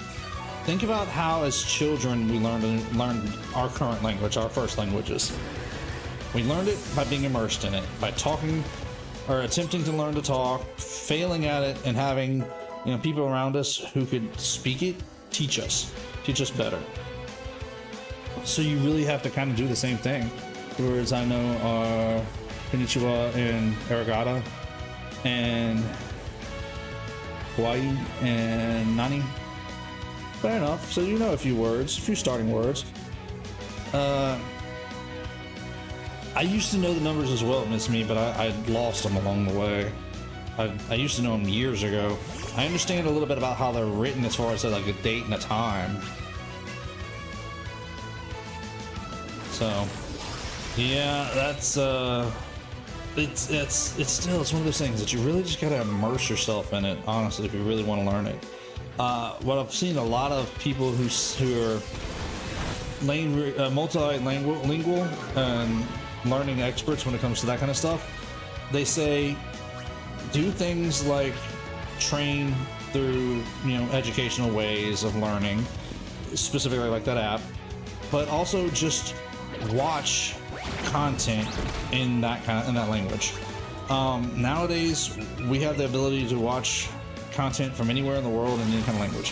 think about how as children we learned our current language, our first languages. We learned it by being immersed in it, by talking or attempting to learn to talk, failing at it, and having people around us who could speak it teach us better. So you really have to kind of do the same thing. Words I know are konnichiwa and arigato and kawaii and nani. Fair enough. So you know a few words, a few starting words. I used to know the numbers as well, Miss Me, but I lost them along the way. I used to know them years ago. I understand a little bit about how they're written as far as like a date and a time. So, yeah, that's it's one of those things that you really just gotta immerse yourself in it. Honestly, if you really want to learn it. What I've seen a lot of people who are multilingual and learning experts when it comes to that kind of stuff, they say do things like train through educational ways of learning, specifically like that app, but also just watch content in that language. Nowadays we have the ability to watch content from anywhere in the world in any kind of language.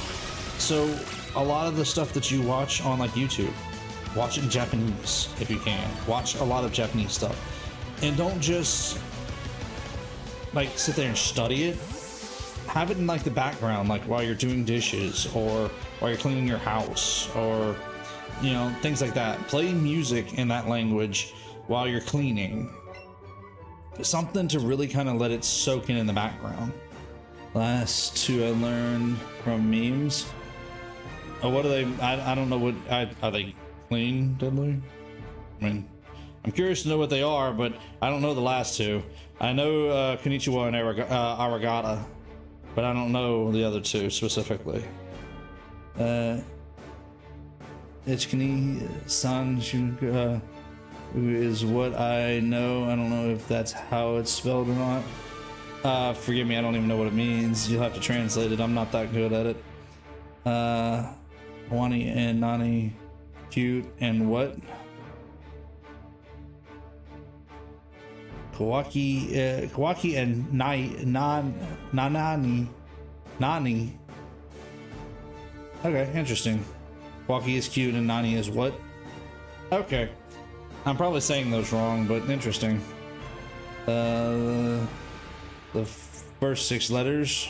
So a lot of the stuff that you watch on like YouTube, watch it in Japanese if you can. Watch a lot of Japanese stuff, and don't just like sit there and study it. Have it in like the background, like while you're doing dishes or while you're cleaning your house, or things like that. Play music in that language while you're cleaning. Something to really kind of let it soak in the background. Last two I learned from memes. Oh, what are they? I don't know what. Are they clean, deadly? I mean, I'm curious to know what they are, but I don't know the last two. I know konnichiwa and arigata, but I don't know the other two specifically. Ichikani Sanju is what I know. I don't know if that's how it's spelled or not. Forgive me, I don't even know what it means. You'll have to translate it. I'm not that good at it. Wani and Nani, cute and what? Kawaki and Nani. Okay, interesting. Kawaki is cute and Nani is what? Okay. I'm probably saying those wrong, but interesting. The first 6 letters.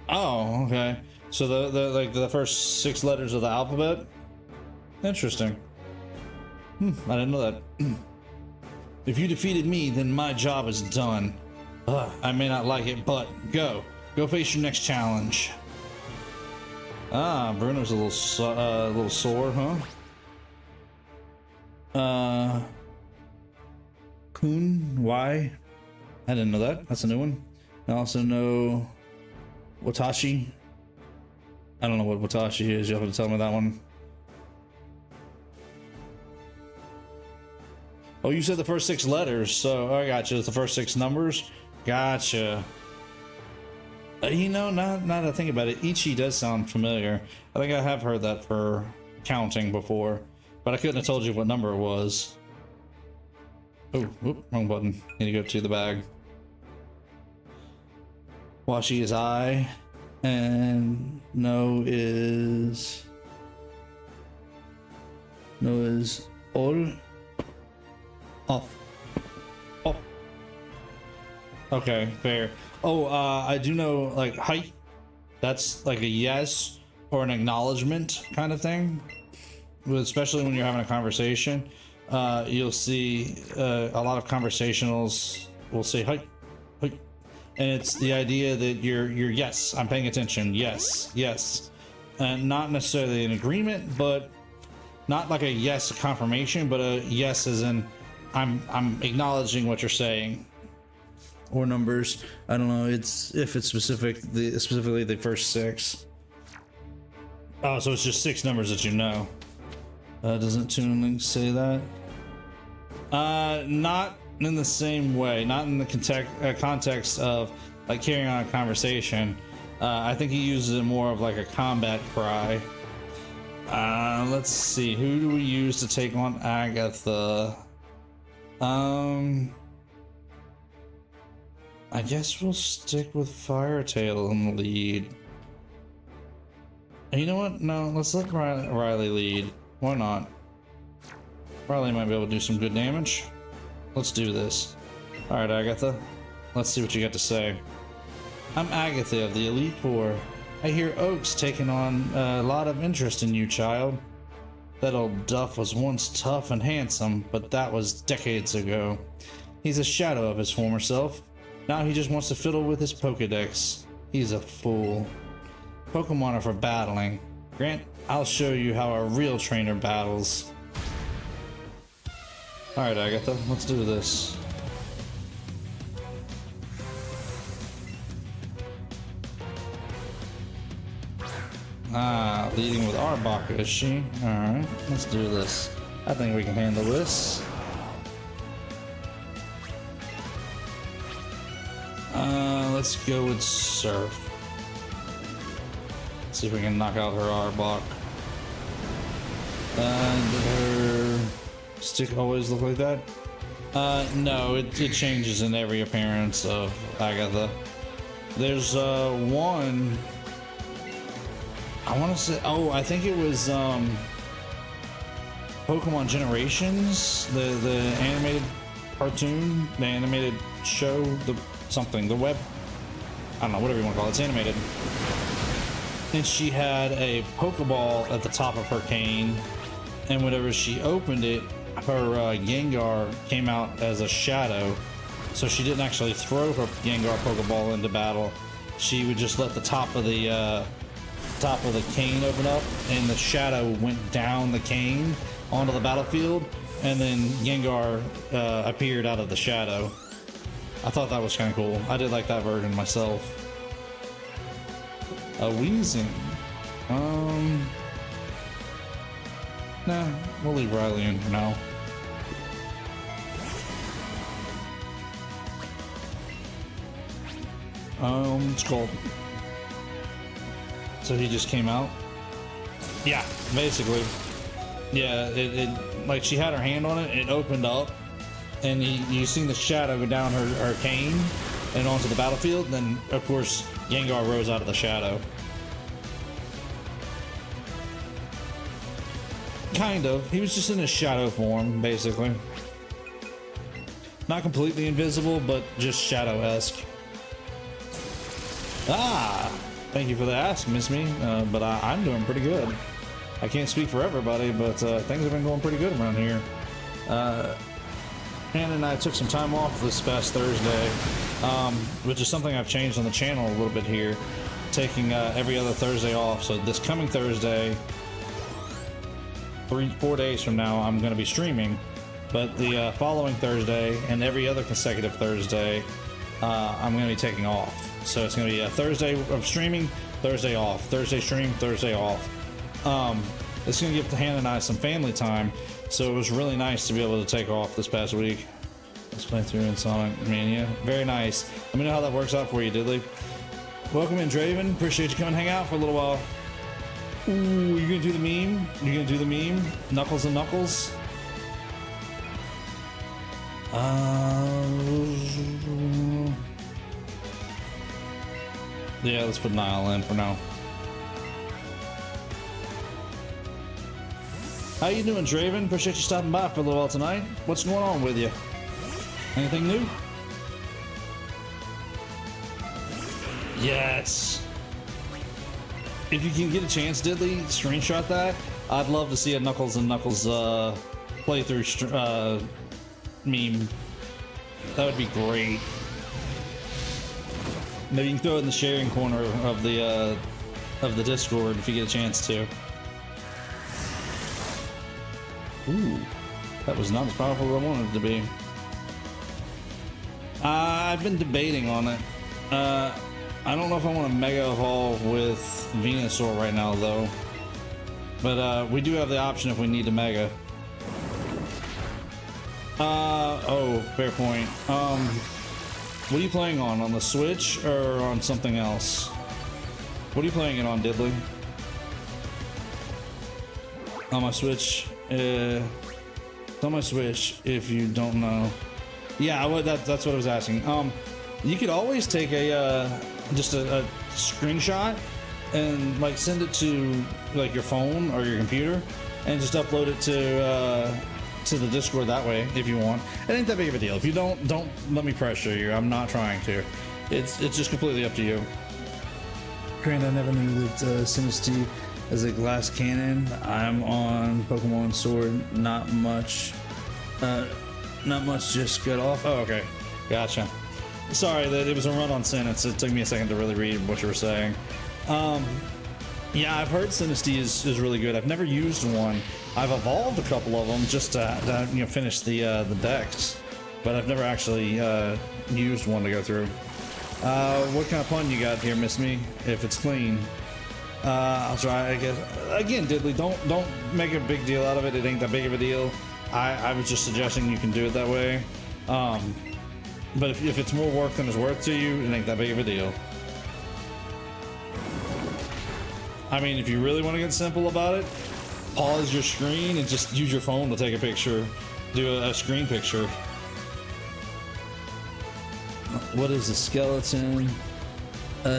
Oh, okay. So the first 6 letters of the alphabet. Interesting. I didn't know that. If you defeated me, then my job is done. I may not like it, but go face your next challenge. Bruno's a little sore, huh? Kun, why? I didn't know that. That's a new one. I also know Watashi. I don't know what Watashi is. You'll have to tell me that one. Oh, you said the first 6 letters, so I gotcha. It's the first 6 numbers. Gotcha. Now that I think about it, Ichi does sound familiar. I think I have heard that for counting before, but I couldn't have told you what number it was. Oh, wrong button. Need to go to the bag. Washi is I. And no is all off. Off. Okay, fair. Oh, I do know like height. That's like a yes or an acknowledgement kind of thing. Especially when you're having a conversation, you'll see a lot of conversationals will say height, height, and it's the idea that you're yes, I'm paying attention, yes, yes, and not necessarily an agreement, but not like a yes confirmation, but a yes as in I'm acknowledging what you're saying. Or numbers, I don't know. It's if it's specifically the first 6. Oh, so it's just 6 numbers that you know. Doesn't Toon Link say that? Not in the same way. Not in the context of like carrying on a conversation. I think he uses it more of like a combat cry. Let's see. Who do we use to take on Agatha? I guess we'll stick with Firetail in the lead. And you know what? No, let's let Riley lead. Why not? Riley might be able to do some good damage. Let's do this. Alright, Agatha. Let's see what you got to say. I'm Agatha of the Elite Four. I hear Oak's taken on a lot of interest in you, child. That old Duff was once tough and handsome, but that was decades ago. He's a shadow of his former self. Now he just wants to fiddle with his Pokedex. He's a fool. Pokemon are for battling. Grant, I'll show you how a real trainer battles. Alright, Agatha, let's do this. Ah, leading with Arbok, is she? Alright, let's do this. I think we can handle this. Let's go with Surf. See if we can knock out her Arbok. Did her stick always look like that? No, it changes in every appearance of Agatha. There's one. I want to say, oh, I think it was Pokemon Generations, the animated cartoon, the animated show, the web. I don't know, whatever you want to call it. It's animated. And she had a Pokeball at the top of her cane, and whenever she opened it, her Gengar came out as a shadow. So she didn't actually throw her Gengar Pokeball into battle. She would just let the top of the cane open up, and the shadow went down the cane onto the battlefield, and then Gengar appeared out of the shadow. I thought that was kind of cool. I did like that version myself. A Weezing. Nah, we'll leave Riley in for now. It's called. So he just came out? Yeah, basically. Yeah, it like she had her hand on it, it opened up, and you seen the shadow go down her cane and onto the battlefield, then of course Gengar rose out of the shadow. Kind of. He was just in a shadow form, basically. Not completely invisible, but just shadow-esque. Ah! Thank you for the ask, Miss Me, but I'm doing pretty good. I can't speak for everybody, but things have been going pretty good around here. Hannah and I took some time off this past Thursday, which is something I've changed on the channel a little bit here, taking every other Thursday off. So this coming Thursday, 4 days from now, I'm going to be streaming, but the following Thursday and every other consecutive Thursday, I'm going to be taking off. So it's going to be a Thursday of streaming, Thursday off, Thursday stream, Thursday off. It's going to give Hannah and I some family time, so it was really nice to be able to take off this past week. Let's play through in Sonic Mania. Very nice. Let me know how that works out for you, Diddley. Welcome in, Draven. Appreciate you coming hang out for a little while. Ooh, you gonna do the meme? You gonna do the meme? Knuckles and Knuckles? Yeah, let's put Nile in for now. How you doing, Draven? Appreciate you stopping by for a little while tonight. What's going on with you? Anything new? Yes. If you can get a chance, Diddley, screenshot that. I'd love to see a Knuckles and Knuckles playthrough meme. That would be great. Maybe you can throw it in the sharing corner of the Discord if you get a chance to. Ooh, that was not as powerful as I wanted it to be. I've been debating on it. I don't know if I want to Mega Evolve with Venusaur right now, though. But we do have the option if we need to Mega. Oh, fair point. What are you playing on the Switch or on something else? What are you playing it on, Diddley? On my Switch. It's on my Switch, if you don't know. Yeah, that's what I was asking. You could always take just a screenshot and like send it to like your phone or your computer and just upload it to the Discord that way if you want. It ain't that big of a deal. If you don't let me pressure you. I'm not trying to. It's just completely up to you. Grant, I never knew that Sinistea as a glass cannon. I'm on Pokemon Sword. Not much. Just got off. Oh, okay. Gotcha. Sorry that it was a run-on sentence. It took me a second to really read what you were saying. Yeah, I've heard Sinistea is really good. I've never used one. I've evolved a couple of them just to finish the decks, but I've never actually used one to go through. What kind of pun you got here, Miss Me? If it's clean, I'll try. I guess again, Diddley, don't make a big deal out of it. It ain't that big of a deal. I was just suggesting you can do it that way. But if it's more work than it's worth to you, it ain't that big of a deal. I mean, if you really want to get simple about it, pause your screen and just use your phone to take a picture. Do a screen picture. What is a skeleton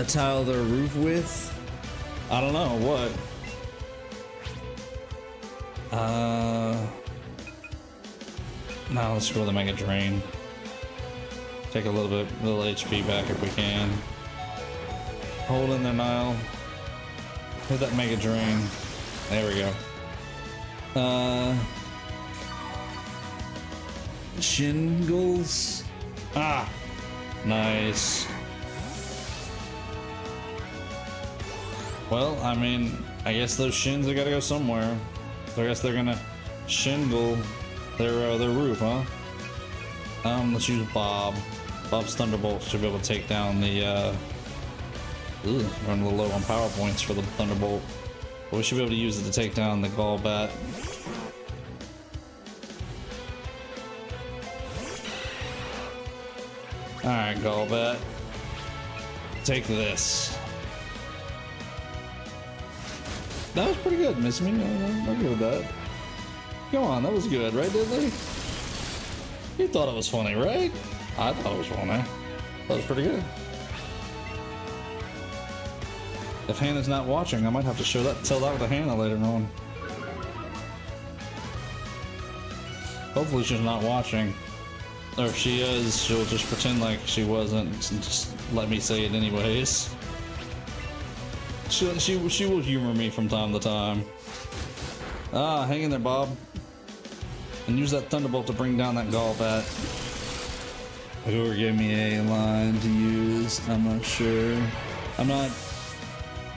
tile their roof with? I don't know, what? Now let's go with the Mega Drain. Take a little HP back if we can. Hold in there, Nile. Hit that Mega Drain. There we go. Shingles. Ah, nice. Well, I mean, I guess those shins have got to go somewhere. So I guess they're gonna shingle their roof, huh? Let's use Bob. Bob's Thunderbolt should be able to take down the. Run a little low on power points for the Thunderbolt, but we should be able to use it to take down the Golbat. Alright, Golbat. Take this. That was pretty good, Miss Me. I'll give it that. Come on, that was good, right, Diddley? You thought it was funny, right? I thought it was funny. That was pretty good. If Hannah's not watching, I might have to tell that to Hannah later on. Hopefully she's not watching. Or if she is, she'll just pretend like she wasn't and just let me say it anyways. She will humor me from time to time. Ah, hang in there, Bob. And use that Thunderbolt to bring down that Golbat. Whoever gave me a line to use, I'm not sure. I'm not...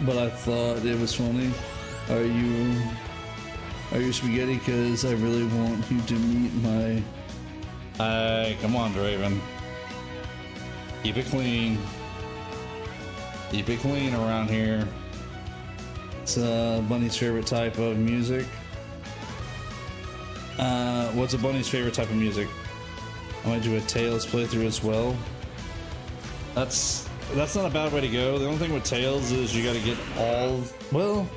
But I thought it was funny. Are you spaghetti? Because I really want you to meet my... Hey, come on, Draven. Keep it clean. Keep it clean around here. It's Bunny's favorite type of music. What's a Bunny's favorite type of music? I might do a Tails playthrough as well. That's not a bad way to go. The only thing with Tails is you gotta get all... Well,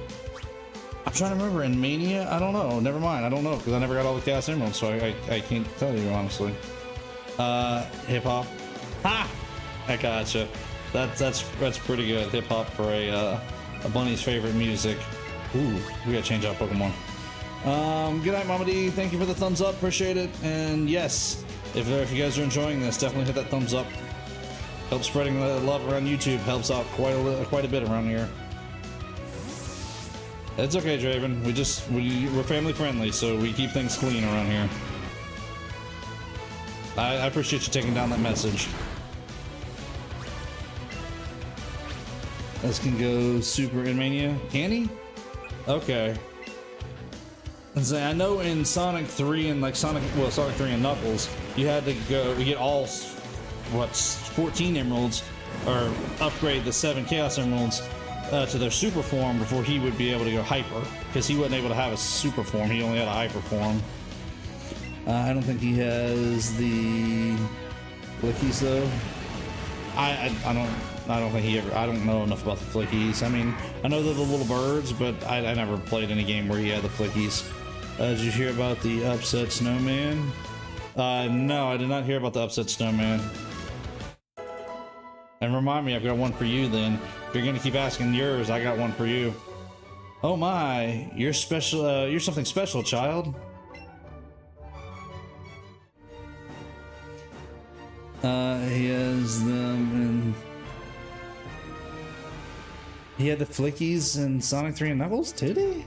I'm trying to remember. In Mania? I don't know. Never mind. I don't know, because I never got all the Chaos Emeralds, so I can't tell you, honestly. Hip-hop. Ha! I gotcha. That's pretty good. Hip hop for a bunny's favorite music. Ooh, we gotta change out Pokemon. Good night, Mama D. Thank you for the thumbs up. Appreciate it. And yes, if you guys are enjoying this, definitely hit that thumbs up. Helps spreading the love around YouTube. Helps out quite a bit around here. It's okay, Draven. We're family friendly, so we keep things clean around here. I appreciate you taking down that message. This can go Super in Mania. Can he? Okay. I know in Sonic 3 and like Sonic 3 and Knuckles, you had to get all 14 emeralds, or upgrade the 7 Chaos Emeralds to their super form before he would be able to go hyper, because he wasn't able to have a super form. He only had a hyper form. I don't think he has the Flickies though. I don't think he ever. I don't know enough about the Flickies. I mean, I know they're the little birds, but I never played any game where he had the Flickies. Did you hear about the upset snowman? No, I did not hear about the upset snowman. And remind me, I've got one for you then. If you're gonna keep asking yours, I got one for you. Oh my, you're special. You're something special, child. He has them and he had the Flickies in Sonic 3 and Knuckles, did he?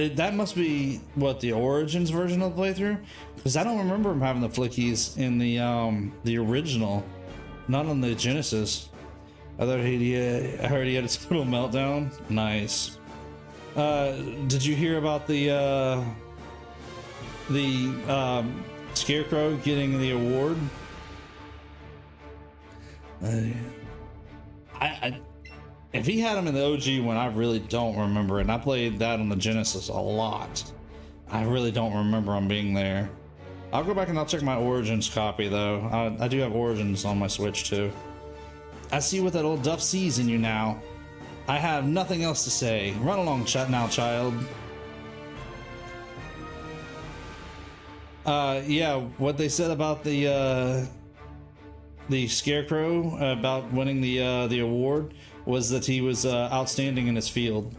That must be what, the Origins version of the playthrough, because I don't remember him having the Flickies in the original, not on the Genesis. I heard he had a total meltdown. Nice. Did you hear about the Scarecrow getting the award? If he had him in the OG one, I really don't remember it. And I played that on the Genesis a lot. I really don't remember him being there. I'll go back and I'll check my Origins copy though. I do have Origins on my Switch too. I see what that old Duff sees in you now. I have nothing else to say. Run along now, child. Yeah, what they said about the Scarecrow about winning the award was that he was outstanding in his field.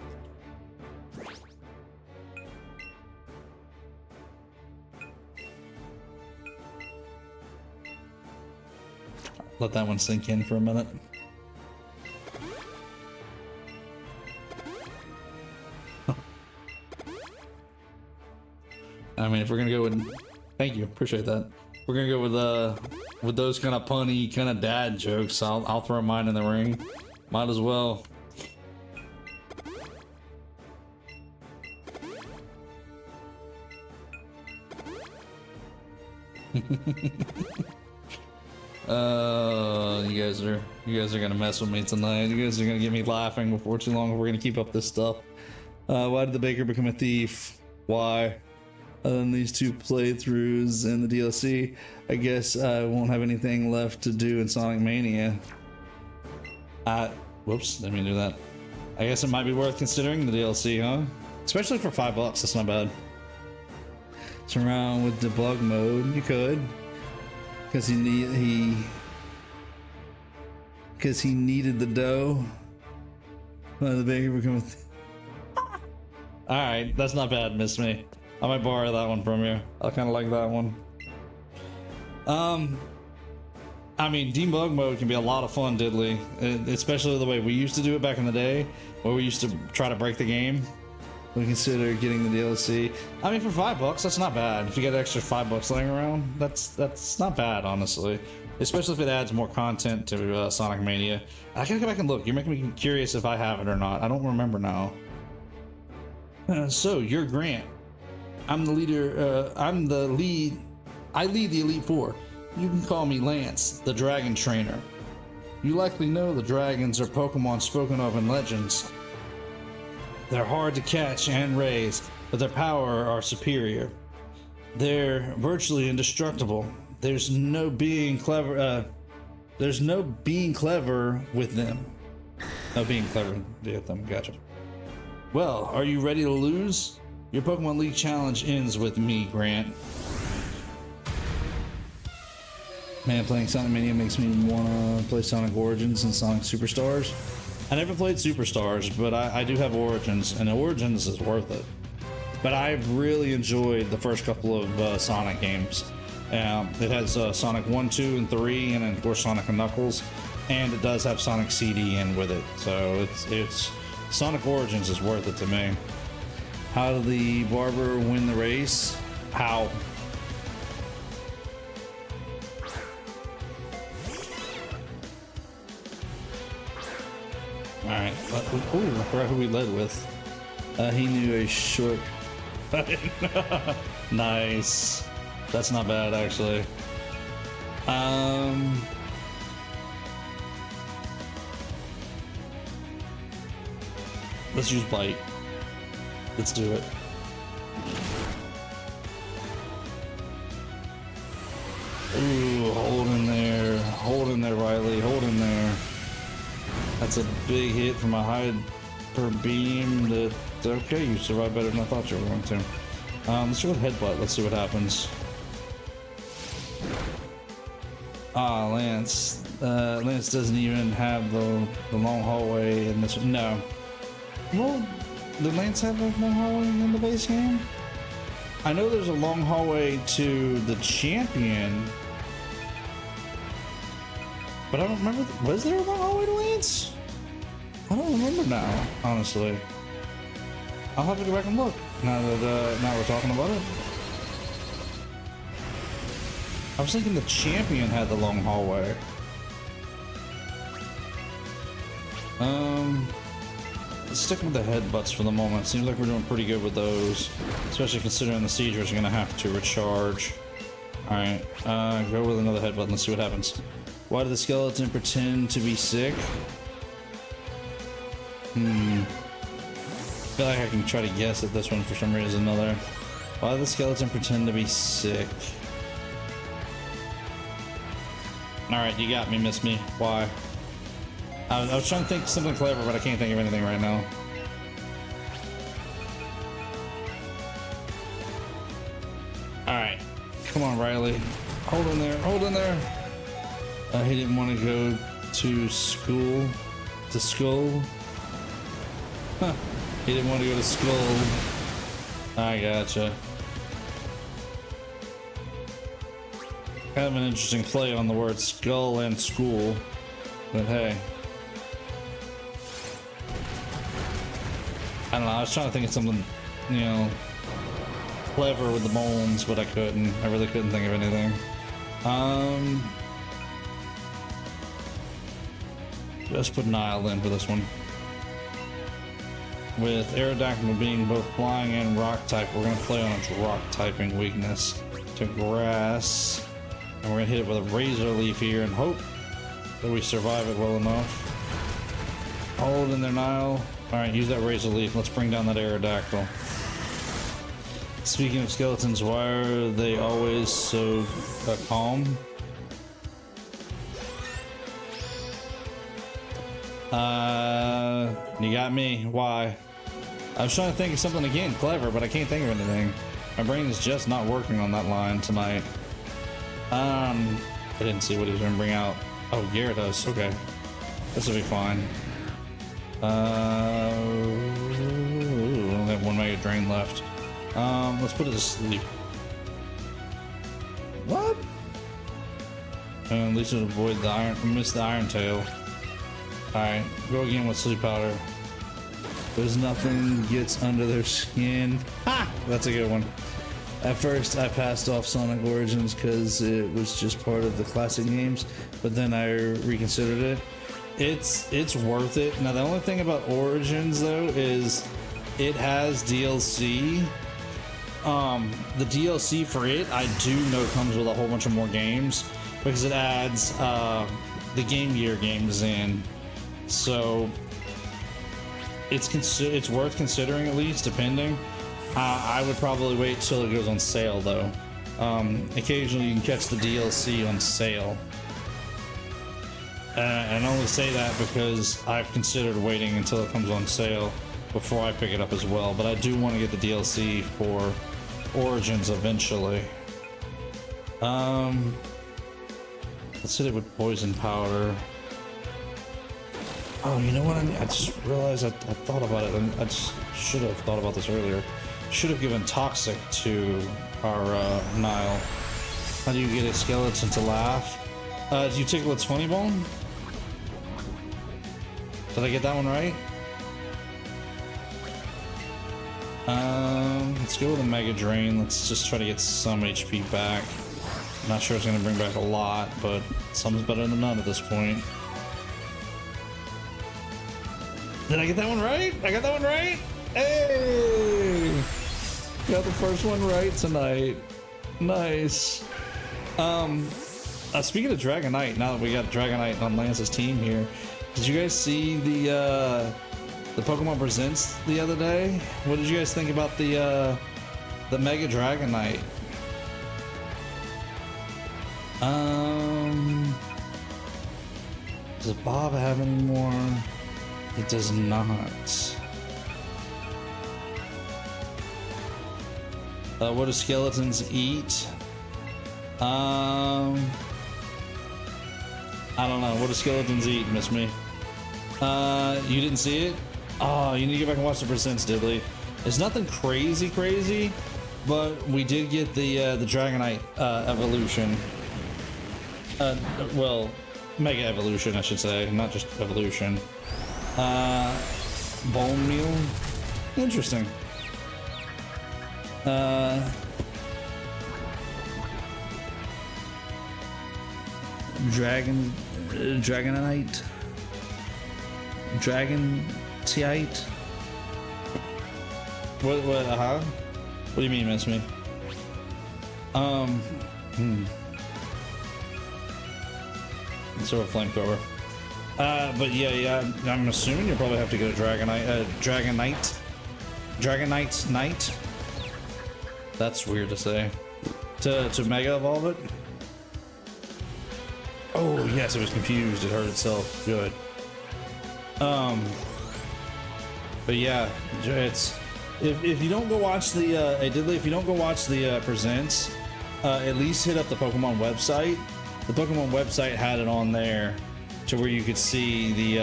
Let that one sink in for a minute. I mean, if we're gonna go with, thank you, appreciate that. We're gonna go with those kind of punny, kind of dad jokes. I'll throw mine in the ring. Might as well. You guys are gonna mess with me tonight. You guys are gonna get me laughing before too long if we're gonna keep up this stuff. Why did the baker become a thief? Why? Other than these 2 playthroughs and the DLC, I guess I won't have anything left to do in Sonic Mania. Whoops, didn't mean to do that. I guess it might be worth considering the DLC, huh? Especially for $5, that's not bad. Surround with debug mode, you could. Because he needed the dough. The baker become Alright, that's not bad, miss me. I might borrow that one from you. I kind of like that one. I mean, debug mode can be a lot of fun, diddly. Especially the way we used to do it back in the day, where we used to try to break the game. We consider getting the DLC. I mean, for $5, that's not bad. If you get an extra $5 laying around, that's not bad, honestly. Especially if it adds more content to Sonic Mania. I gotta go back and look. You're making me curious if I have it or not. I don't remember now. So, you're Grant. I'm the leader. I lead the Elite Four. You can call me Lance, the Dragon Trainer. You likely know the dragons are Pokemon spoken of in legends. They're hard to catch and raise, but their power are superior. They're virtually indestructible. There's no being clever. There's no being clever with them. No being clever with them. Gotcha. Well, are you ready to lose? Your Pokemon League challenge ends with me, Grant. Man, playing Sonic Mania makes me want to play Sonic Origins and Sonic Superstars. I never played Superstars, but I do have Origins, and Origins is worth it. But I've really enjoyed the first couple of Sonic games. It has Sonic 1, 2, and 3, and then of course Sonic and Knuckles, and it does have Sonic CD in with it. So it's Sonic Origins is worth it to me. How did the barber win the race? How? Alright, ooh, I forgot who we led with. He knew a short. Nice. That's not bad, actually. Let's use Bite. Let's do it. Ooh, hold in there, Riley, hold in there. That's a big hit from a hyper beam. That okay, you survived better than I thought you were going to. Let's go with Headbutt. Let's see what happens. Ah, Lance. Lance doesn't even have the long hallway in this one. No. Well, did Lance have a long hallway in the base game? I know there's a long hallway to the champion, but I don't remember. Was there a long hallway to Lance? I don't remember now, honestly. I'll have to go back and look now that now we're talking about it. I was thinking the champion had the long hallway. Let's stick with the headbutts for the moment. Seems like we're doing pretty good with those, especially considering the siegers are gonna have to recharge. All right, go with another headbutt and let's see what happens. Why did the skeleton pretend to be sick? I feel like I can try to guess at this one for some reason or another. Why did the skeleton pretend to be sick? Alright, you got me, miss me. Why? I was trying to think something clever, but I can't think of anything right now. Alright. Come on, Riley. Hold in there. Hold in there. He didn't want to go to school. To school. Huh. He didn't want to go to school. I gotcha. Kind of an interesting play on the word skull and school. But hey. I don't know, I was trying to think of something, you know, clever with the bones, but I couldn't. I really couldn't think of anything. Let's put Nile in for this one. With Aerodactyl being both flying and rock type, we're going to play on its rock typing weakness to grass. And we're going to hit it with a razor leaf here and hope that we survive it well enough. Hold in there, Nile. Alright, use that razor leaf. Let's bring down that Aerodactyl. Speaking of skeletons, why are they always so calm? You got me. Why? I was trying to think of something again, clever, but I can't think of anything. My brain is just not working on that line tonight. I didn't see what he was gonna bring out. Oh, Gyarados. Okay, this will be fine. We only have one Mega Drain left. Let's put it to sleep. What? And at least it'll avoid the iron. Miss the Iron Tail. Alright, go again with Sleep Powder. There's nothing gets under their skin. Ha! That's a good one. At first, I passed off Sonic Origins because it was just part of the classic games, but then I reconsidered it. It's worth it. Now, the only thing about Origins, though, is it has DLC. The DLC for it, I do know comes with a whole bunch of more games because it adds the Game Gear games in. So it's worth considering, at least, depending. I would probably wait till it goes on sale, though. Occasionally you can catch the DLC on sale. And I only say that because I've considered waiting until it comes on sale before I pick it up as well. But I do want to get the DLC for Origins eventually. Let's hit it with poison powder. Oh, you know what? I just realized I thought about it, and I just should have thought about this earlier. Should have given toxic to our Nile. How do you get a skeleton to laugh? Do you tickle its funny bone? Did I get that one right? Let's go with a Mega Drain. Let's just try to get some HP back. Not sure it's going to bring back a lot, but some's better than none at this point. Did I get that one right? I got that one right? Hey! Got the first one right tonight. Nice. Speaking of Dragonite, now that we got Dragonite on Lance's team here, did you guys see the Pokemon Presents the other day? What did you guys think about the Mega Dragonite? Does Bob have any more? It does not. What do skeletons eat? I don't know. What do skeletons eat, Miss Me? You didn't see it? Oh, you need to get back and watch the Presents, Diddley. It's nothing crazy, but we did get the Dragonite evolution. Well, Mega Evolution, I should say, not just evolution. Bone meal. Interesting. Dragonite. Dragonite. What, what do you mean, Miss Me? Let's throw a flamethrower. But yeah, I'm assuming you'll probably have to go to Dragonite Knight. That's weird to say. To Mega Evolve it. Oh yes, it was confused. It hurt itself. Good. But yeah, it's if you don't go watch the Diddley, if you don't go watch the Presents, at least hit up the Pokemon website. The Pokemon website had it on there to where you could see the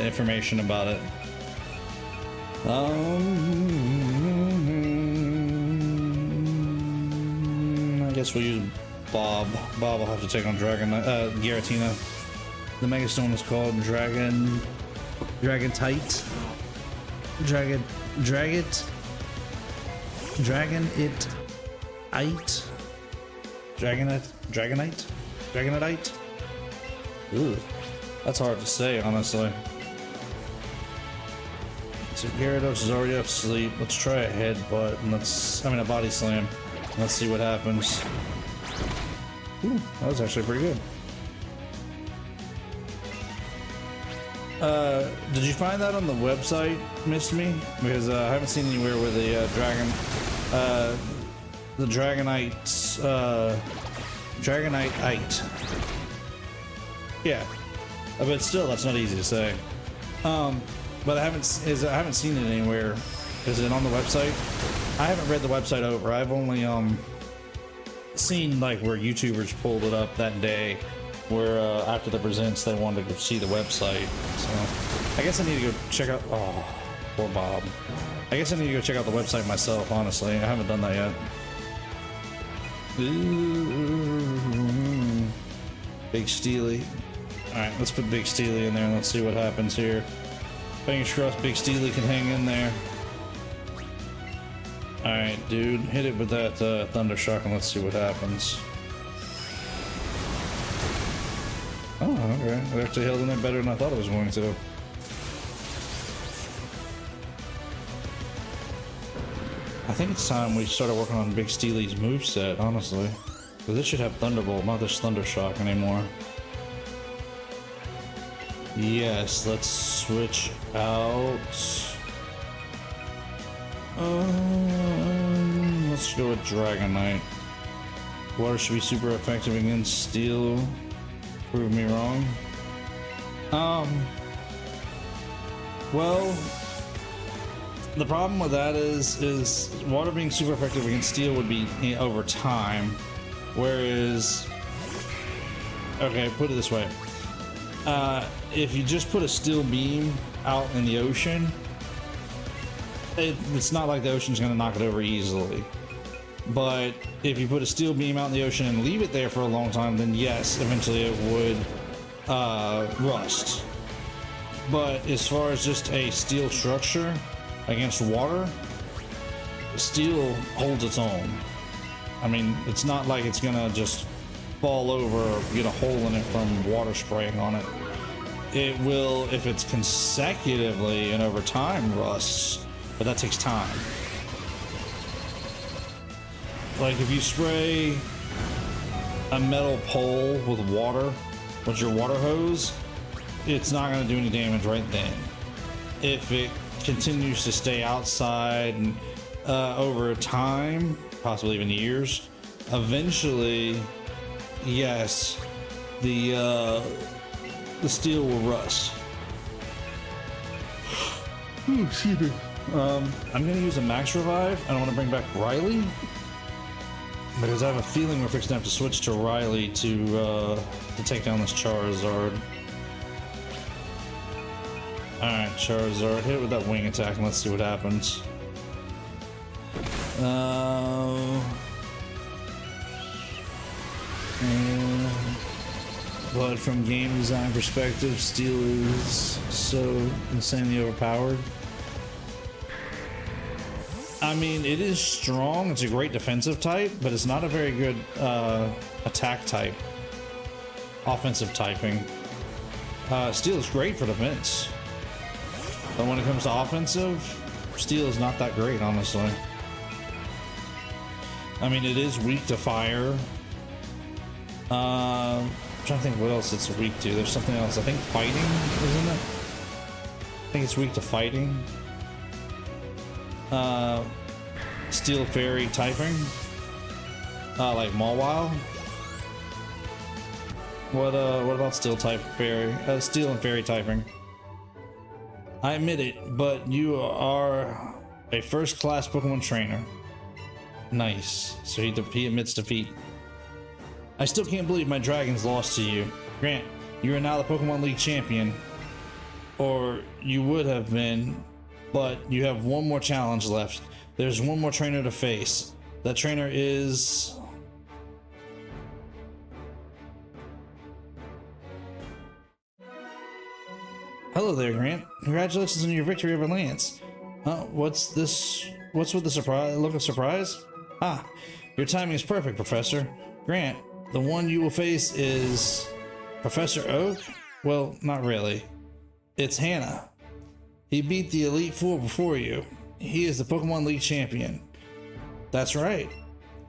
information about it. I guess we'll use Bob. Bob will have to take on Giratina. The Mega Stone is called Dragonite. Dragonite. Ooh, that's hard to say, honestly. So Gyarados is already asleep. Let's try a headbutt and a body slam. Let's see what happens. Ooh, that was actually pretty good. Did you find that on the website, Missed Me? Because I haven't seen anywhere where the Dragonite. Yeah, but still, that's not easy to say. But I haven't seen it anywhere. Is it on the website? I haven't read the website over. I've only seen like where YouTubers pulled it up that day, where after the Presents they wanted to see the website. So I guess I need to go check out. Oh, poor Bob. I guess I need to go check out the website myself. Honestly, I haven't done that yet. Ooh. Big Steely. Alright, let's put Big Steely in there and let's see what happens here. Fingers crossed Big Steely can hang in there. Alright, dude, hit it with that Thunder Shock and let's see what happens. Oh, okay. It actually held in there better than I thought it was going to. I think it's time we started working on Big Steely's moveset, honestly. Because it should have Thunderbolt, not this Thunder Shock anymore. Yes, let's switch out. Let's go with Dragonite. Water should be super effective against Steel. Prove me wrong. Well, the problem with that is water being super effective against Steel would be over time, whereas Okay, put it this way. If you just put a steel beam out in the ocean, it's not like the ocean's going to knock it over easily. But if you put a steel beam out in the ocean and leave it there for a long time, then yes, eventually it would rust. But as far as just a steel structure against water, steel holds its own. I mean, it's not like it's gonna just fall over or get a hole in it from water spraying on it. It will, if it's consecutively and over time, rusts, but that takes time. Like if you spray a metal pole with water, with your water hose, it's not going to do any damage right then. If it continues to stay outside and over time, possibly even years, eventually, yes, the steel will rust. Excuse me. I'm going to use a max revive. I don't want to bring back Riley, because I have a feeling we're fixing to have to switch to Riley to take down this Charizard. Alright, Charizard, hit it with that wing attack and let's see what happens. But from game design perspective, Steel is so insanely overpowered. I mean, it is strong, it's a great defensive type, but it's not a very good attack type. Offensive typing. Steel is great for defense. But when it comes to offensive, Steel is not that great, honestly. I mean, it is weak to fire. I'm trying to think what else it's weak to. There's something else. I think fighting, isn't it? I think it's weak to fighting. Steel Fairy typing. Like Mawile. What about Steel type Fairy? Steel and Fairy typing. I admit it, but you are a first-class Pokemon trainer. Nice. So he admits defeat. I still can't believe my dragons lost to you. Grant, you are now the Pokemon League champion. Or you would have been, but you have one more challenge left. There's one more trainer to face. That trainer is... Hello there, Grant. Congratulations on your victory over Lance. What's this? What's with the surprise? Look of surprise? Ah, your timing is perfect, Professor. Grant, the one you will face is Professor Oak? Well, not really. It's Hannah. He beat the Elite Four before you. He is the Pokemon League champion. That's right.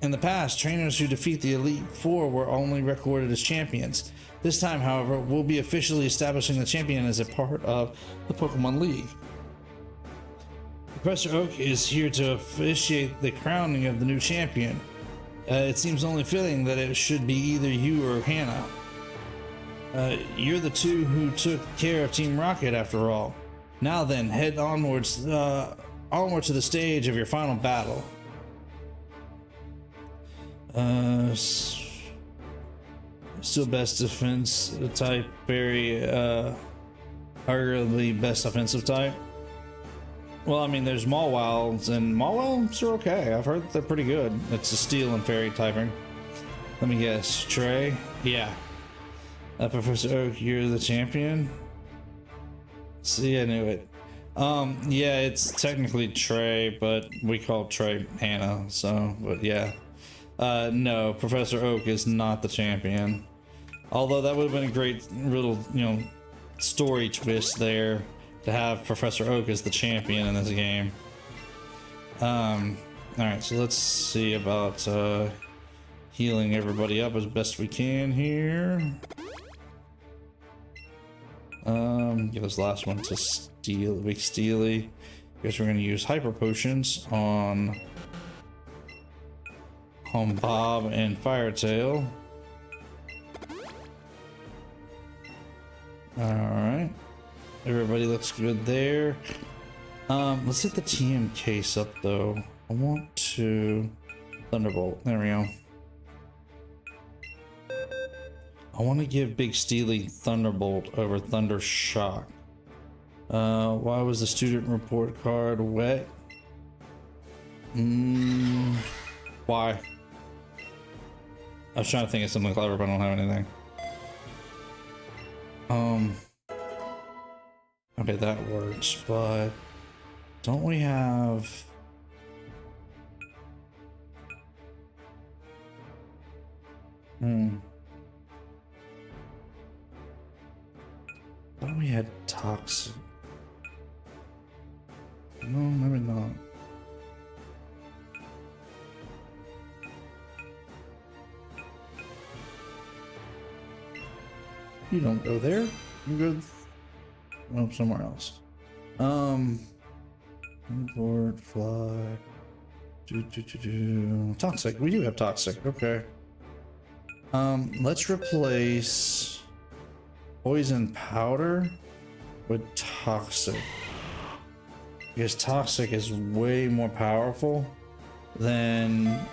In the past, trainers who defeat the Elite Four were only recorded as champions. This time, however, we'll be officially establishing the champion as a part of the Pokemon League. Professor Oak is here to officiate the crowning of the new champion. It seems only fitting that it should be either you or Hannah. You're the two who took care of Team Rocket after all. Now then, head onwards to the stage of your final battle. Still best defense type, very arguably best offensive type. Well, I mean, there's Mawiles, and Mawiles are okay. I've heard they're pretty good. It's a Steel and Fairy typing. Let me guess, Trey? Yeah. Professor Oak, you're the champion? See, I knew it. Yeah, it's technically Trey, but we call Trey Hannah, so, but yeah. No, Professor Oak is not the champion. Although that would have been a great little, story twist there to have Professor Oak as the champion in this game. Alright, so let's see about healing everybody up as best we can here. Give this last one to Steel, Big Steely. Guess we're gonna use Hyper Potions on Bob and Firetail. Alright. Everybody looks good there. Let's hit the TM case up though. I want to Thunderbolt. There we go. I want to give Big Steely Thunderbolt over Thunder Shock. Why was the student report card wet? Why? I was trying to think of something clever, but I don't have anything. Okay, that works, but don't we have... Thought we had toxic. No, maybe not. You don't go there. You go somewhere else. Import, fly. Toxic. We do have toxic. Okay. Let's replace poison powder with toxic. Because toxic is way more powerful than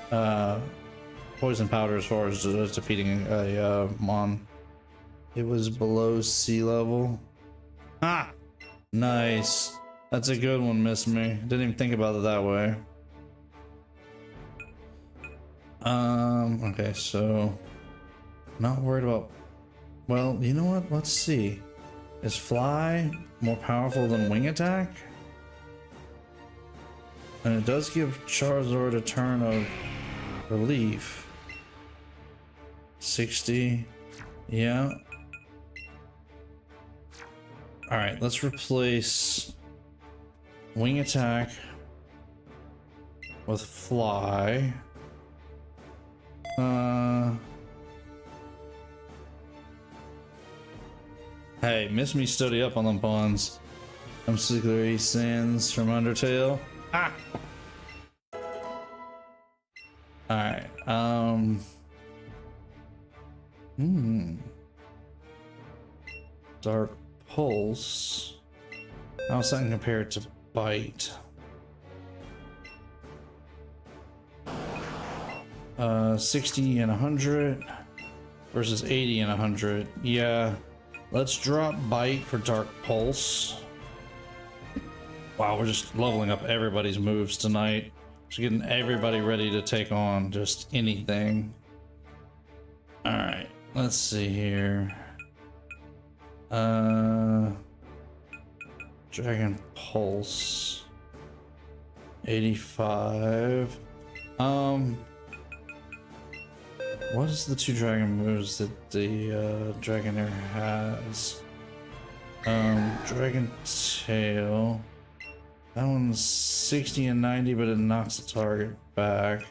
poison powder as far as defeating a mon. It was below sea level. Ah! Nice. That's a good one, Miss Me. Didn't even think about it that way. Okay, so not worried about, well, you know what? Let's see. Is fly more powerful than wing attack? And it does give Charizard a turn of relief. 60. Yeah. Alright, let's replace wing attack with fly. Hey, Miss Me study up on them puns. I'm Secret Sands from Undertale. Ah! Alright, Dark Pulse. How's that compared to Bite? 60 and 100 versus 80 and 100. Yeah, let's drop Bite for Dark Pulse. Wow, we're just leveling up everybody's moves tonight. Just getting everybody ready to take on just anything. Alright, let's see here. Dragon Pulse. 85. What is the two dragon moves that the Dragonair has? Dragon Tail. That one's 60 and 90, but it knocks the target back.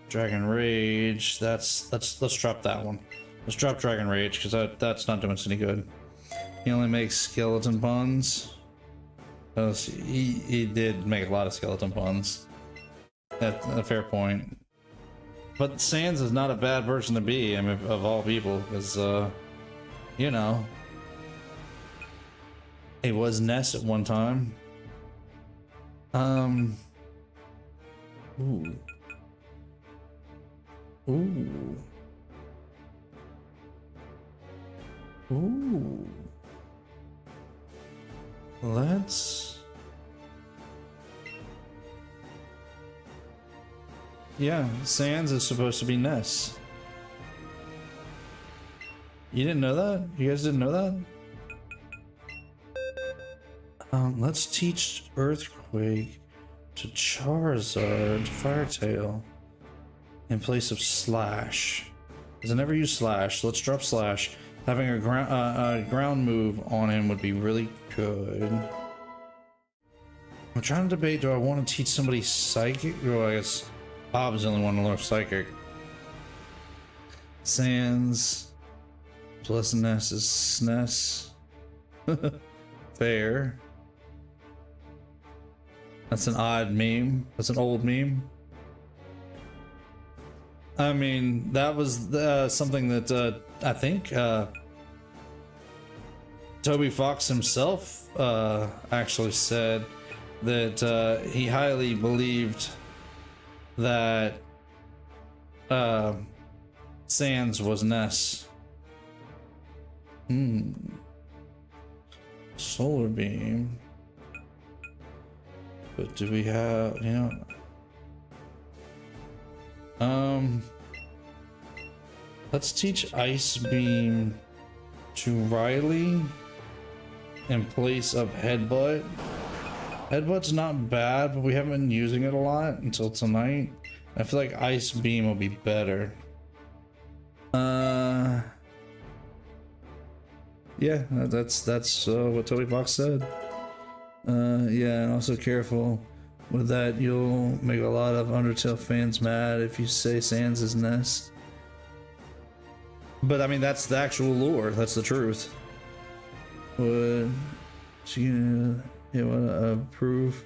Dragon Rage. Let's drop that one. Let's drop Dragon Rage because that's not doing us any good. He only makes skeleton puns. Oh, he did make a lot of skeleton puns. That's a fair point. But Sans is not a bad person to be, I mean, of all people, because, you know, he was Ness at one time. Ooh. Ooh. Ooh. Let's... Yeah, Sans is supposed to be Ness. You didn't know that? You guys didn't know that? Let's teach Earthquake to Charizard Firetail in place of Slash. Because I never use Slash, so let's drop Slash. Having a ground move on him would be really good. I'm trying to debate, do I want to teach somebody Psychic? Well, I guess Bob's the only one to learn Psychic. Sans plus Ness is SNES. Fair. That's an odd meme. That's an old meme. I mean, that was something that I think Toby Fox himself actually said that he highly believed that Sans was Ness. Solar beam. But do we have, let's teach Ice Beam to Riley in place of Headbutt. Headbutt's not bad, but we haven't been using it a lot until tonight. I feel like Ice Beam will be better. Yeah, that's what Toby Fox said. Yeah, and also careful with that. You'll make a lot of Undertale fans mad if you say Sans' nest. But I mean, that's the actual lore. That's the truth. Would she wanna approve?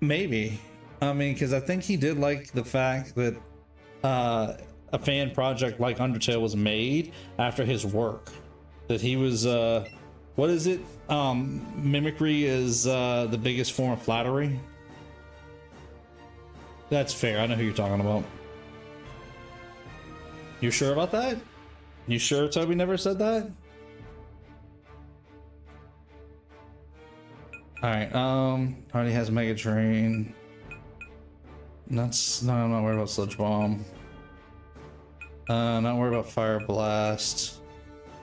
Maybe. I mean, because I think he did like the fact that a fan project like Undertale was made after his work. That he was what is it? Mimicry is the biggest form of flattery. That's fair. I know who you're talking about. You sure about that? You sure Toby never said that? Alright, already has Mega Train. No, I'm not worried about Sludge Bomb. Not worried about Fire Blast.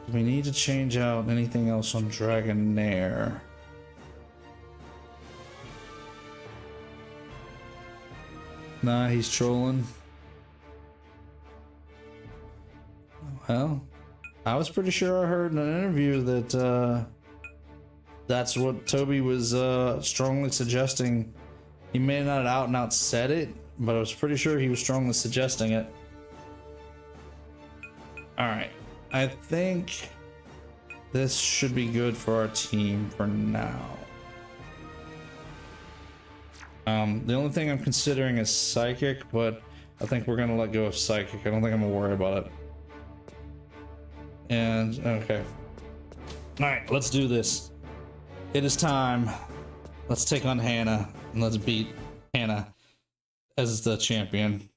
Do we need to change out anything else on Dragonair? Nah, he's trolling. Well, I was pretty sure I heard in an interview that that's what Toby was strongly suggesting. He may not out and out said it, but I was pretty sure he was strongly suggesting it. Alright, I think this should be good for our team for now. The only thing I'm considering is Psychic, but I think we're gonna let go of Psychic. I don't think I'm gonna worry about it. And, okay. Alright, let's do this. It is time. Let's take on Hannah, and let's beat Hannah as the champion.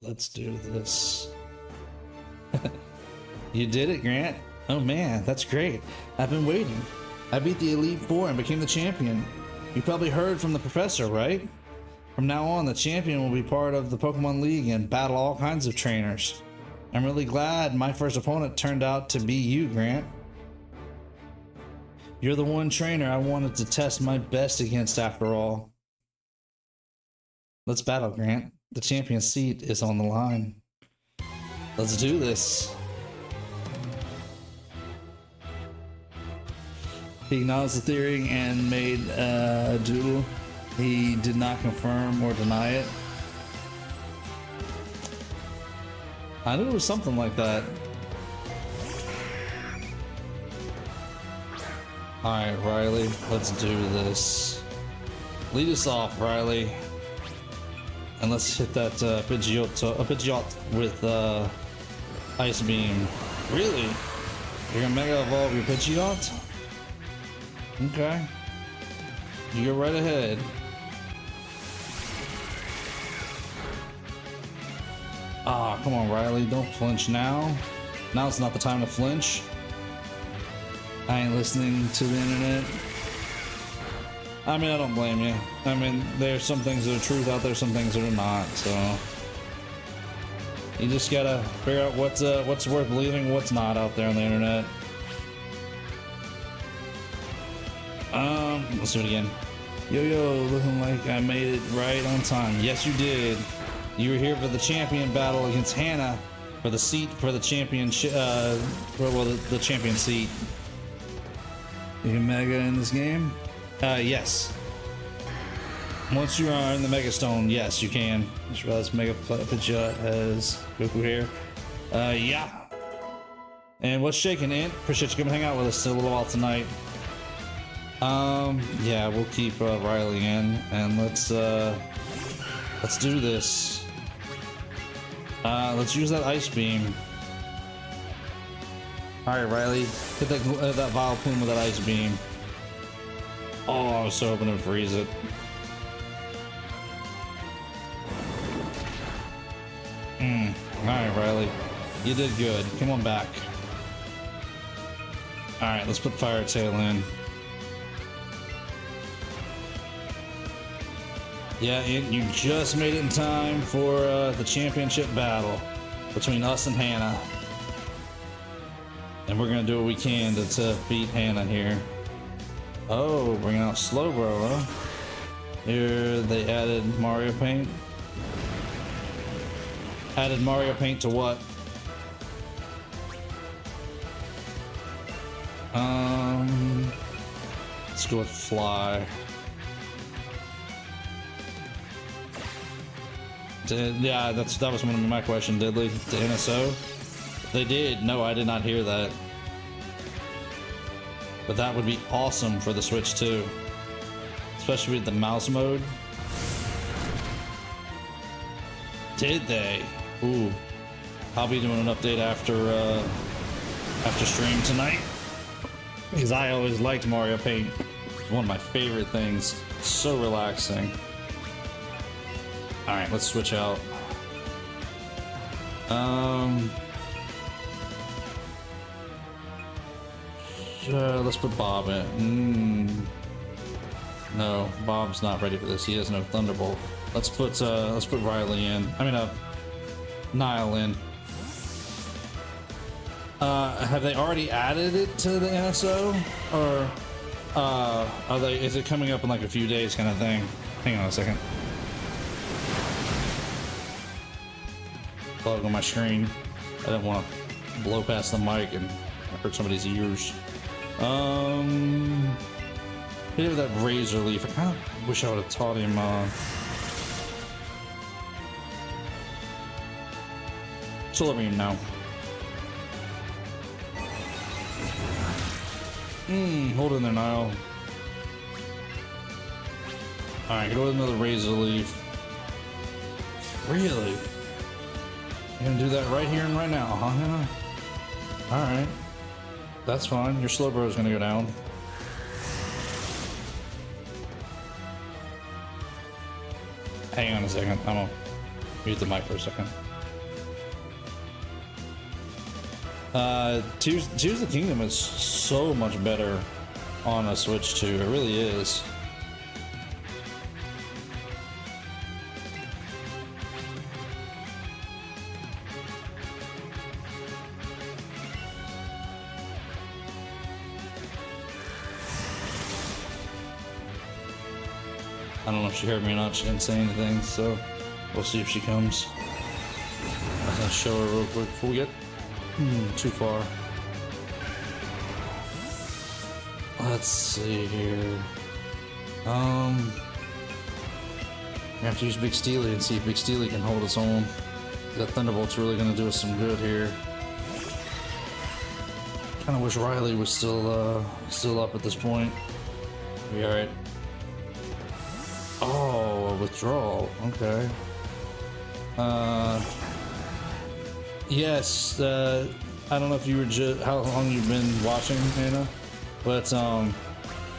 Let's do this. You did it, Grant. Oh man, that's great. I've been waiting. I beat the Elite Four and became the champion. You probably heard from the professor, right? From now on, the champion will be part of the Pokemon League and battle all kinds of trainers. I'm really glad my first opponent turned out to be you, Grant. You're the one trainer I wanted to test my best against after all. Let's battle, Grant. The champion seat is on the line. Let's do this. He acknowledged the theory and made a doodle. He did not confirm or deny it. I knew it was something like that. Alright, Riley, let's do this. Lead us off, Riley. And let's hit that Pidgeot with Ice Beam. Really? You're gonna Mega Evolve your Pidgeot? Okay. You go right ahead. Ah, come on, Riley. Don't flinch now. Now's not the time to flinch. I ain't listening to the internet. I mean, I don't blame you. I mean, there's some things that are truth out there, some things that are not, so... You just gotta figure out what's worth believing, what's not out there on the internet. Let's do it again. Yo, looking like I made it right on time. Yes, you did. You were here for the champion battle against Hannah for the seat for the championship, the champion seat. You can Mega in this game? Yes. Once you are in the Mega Stone, yes, you can. Just realized Mega Pidgeot has Goku here. Yeah. And what's shaking, Ant? Appreciate you coming hang out with us a little while tonight. Yeah, we'll keep Riley in, and let's do this. Let's use that Ice Beam. All right, Riley, hit that Vile Plume with that Ice Beam. Oh, I was so hoping to freeze it. Alright, Riley. You did good. Come on back. Alright, let's put Fire Tail in. Yeah, you just made it in time for the championship battle between us and Hannah. And we're gonna do what we can to beat Hannah here. Oh, bringing out Slowbro, huh? Here they added Mario Paint. Added Mario Paint to what? Let's go with Fly. Yeah, that was one of my questions. Did they? The NSO? They did. No, I did not hear that. But that would be awesome for the Switch too, especially with the mouse mode. Did they? Ooh, I'll be doing an update after stream tonight because I always liked Mario Paint. It's one of my favorite things. So relaxing. All right, let's switch out. Let's put Bob in. No, Bob's not ready for this. He has no Thunderbolt. Let's put Riley in. I mean, Niall in. Have they already added it to the NSO, or are they? Is it coming up in like a few days, kind of thing? Hang on a second. Plug on my screen. I didn't want to blow past the mic and hurt somebody's ears. Hit it with that razor leaf. I kind of wish I would have taught him. Solar beam now. Hold in there, Niall. All right, go with another razor leaf. Really? You're gonna do that right here and right now, huh? All right, that's fine. Your Slowbro is gonna go down. Hang on a second. I'm gonna mute the mic for a second. Tears of the Kingdom is so much better on a Switch 2. It really is. I don't know if she heard me or not. She didn't say anything, so we'll see if she comes. I'm gonna show her real quick before we get too far. Let's see here. We have to use Big Steely and see if Big Steely can hold its own. That Thunderbolt's really gonna do us some good here. Kind of wish Riley was still up at this point. Be all right. Oh, a withdrawal. Okay. Yes. I don't know if you were how long you've been watching, Hannah, but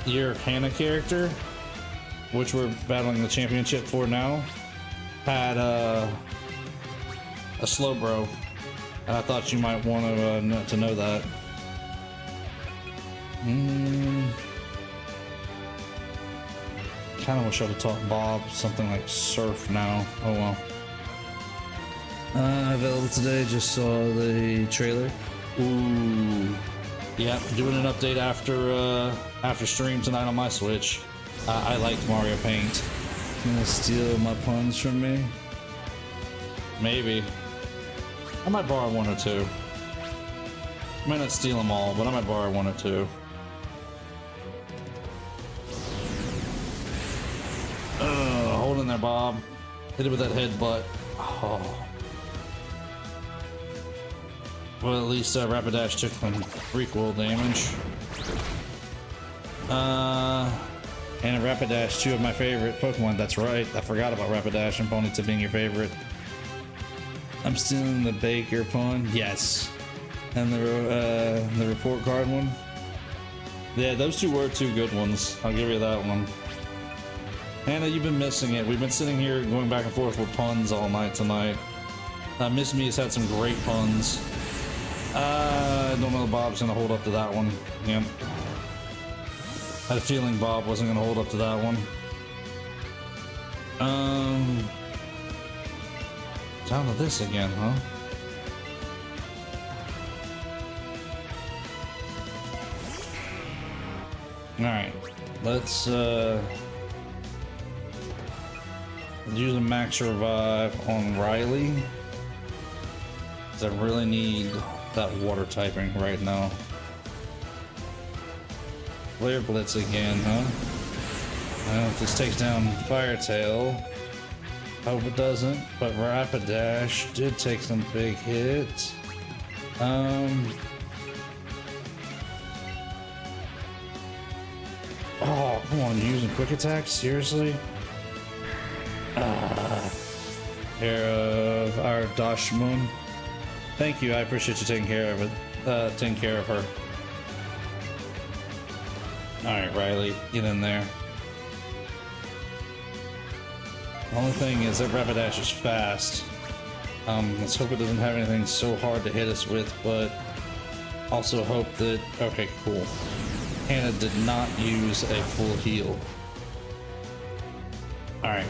your Hannah character, which we're battling the championship for now, had a Slowbro, and I thought you might want to know that. Kind of wish I would have taught Bob something like Surf now. Oh well. Available today. Just saw the trailer. Ooh. Yeah, doing an update after stream tonight on my Switch. I liked Mario Paint. You gonna steal my puns from me? Maybe. I might borrow one or two. I might not steal them all, but I might borrow one or two. Hold in there, Bob. Hit it with that headbutt. Oh. Well, at least Rapidash took some recoil damage. And Rapidash, two of my favorite Pokemon. That's right. I forgot about Rapidash and Ponyta being your favorite. I'm stealing the Baker pun. Yes. And the report card one. Yeah, those two were two good ones. I'll give you that one. Hannah, you've been missing it. We've been sitting here going back and forth with puns all night tonight. Miss Me has had some great puns. I don't know if Bob's gonna hold up to that one. Yep. I had a feeling Bob wasn't gonna hold up to that one. Down to this again, huh? Alright, let's use a max revive on Riley. Because I really need that water typing right now. Flare Blitz again, huh? I don't know if this takes down Firetail. Hope it doesn't, but Rapidash did take some big hits. Oh, come on, you're using quick attack? Seriously? Care of our Dash Moon. Thank you, I appreciate you taking care of it. Taking care of her. Alright, Riley, get in there. The only thing is that Rapidash is fast. Let's hope it doesn't have anything so hard to hit us with, but also hope that... Okay, cool. Hannah did not use a full heal. Alright.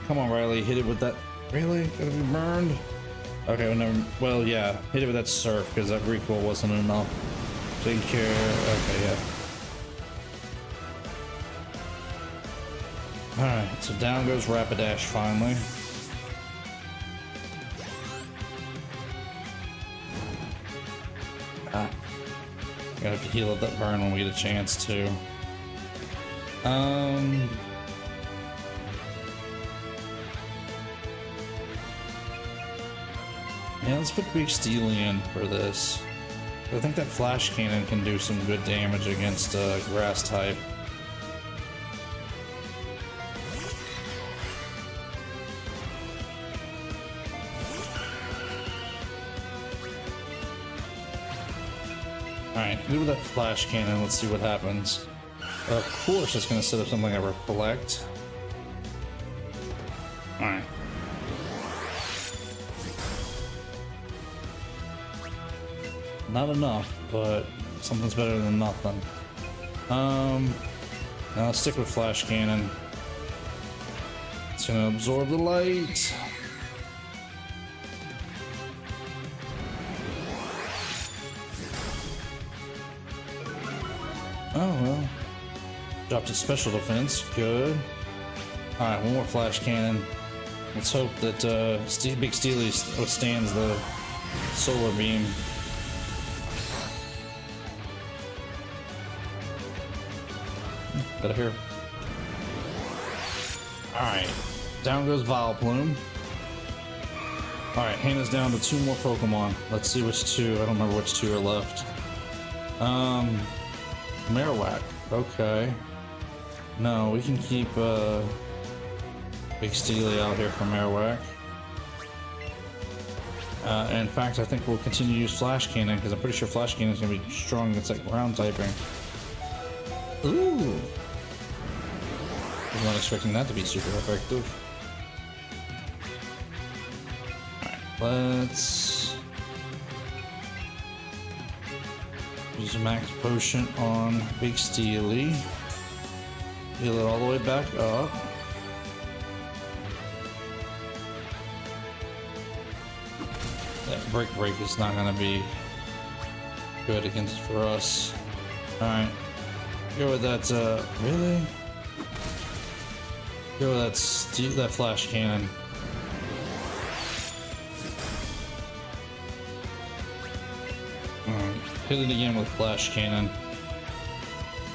Come on, Riley, hit it with that... Really? Gotta be burned? Okay, well, never... Well, yeah. Hit it with that surf, because that recoil wasn't enough. Take care... Okay, yeah. Alright, so down goes Rapidash finally. Gotta heal up that burn when we get a chance to. Yeah, let's put Big Steely in for this. I think that Flash Cannon can do some good damage against Grass type. Alright, do with that Flash Cannon, let's see what happens. Of course it's going to set up something I Reflect. Alright. Not enough, but something's better than nothing. Now let's stick with Flash Cannon. It's going to absorb the light. Oh well. Dropped its special defense. Good. Alright, one more Flash Cannon. Let's hope that Big Steely withstands the solar beam. Got it here. Alright. Down goes Vileplume. Alright, Hannah's down to 2 more Pokemon. Let's see which 2. I don't remember which 2 are left. Marowak. Okay. No, we can keep Big Steely out here for Marowak. In fact, I think we'll continue to use Flash Cannon because I'm pretty sure Flash Cannon is going to be strong against like ground typing. Ooh! I was not expecting that to be super effective. Alright, let's use a max potion on Big Steely. Heal it all the way back up. That break is not going to be good against for us. Alright. Go with that, really? Go with that Flash Cannon. Hit it again with Flash Cannon.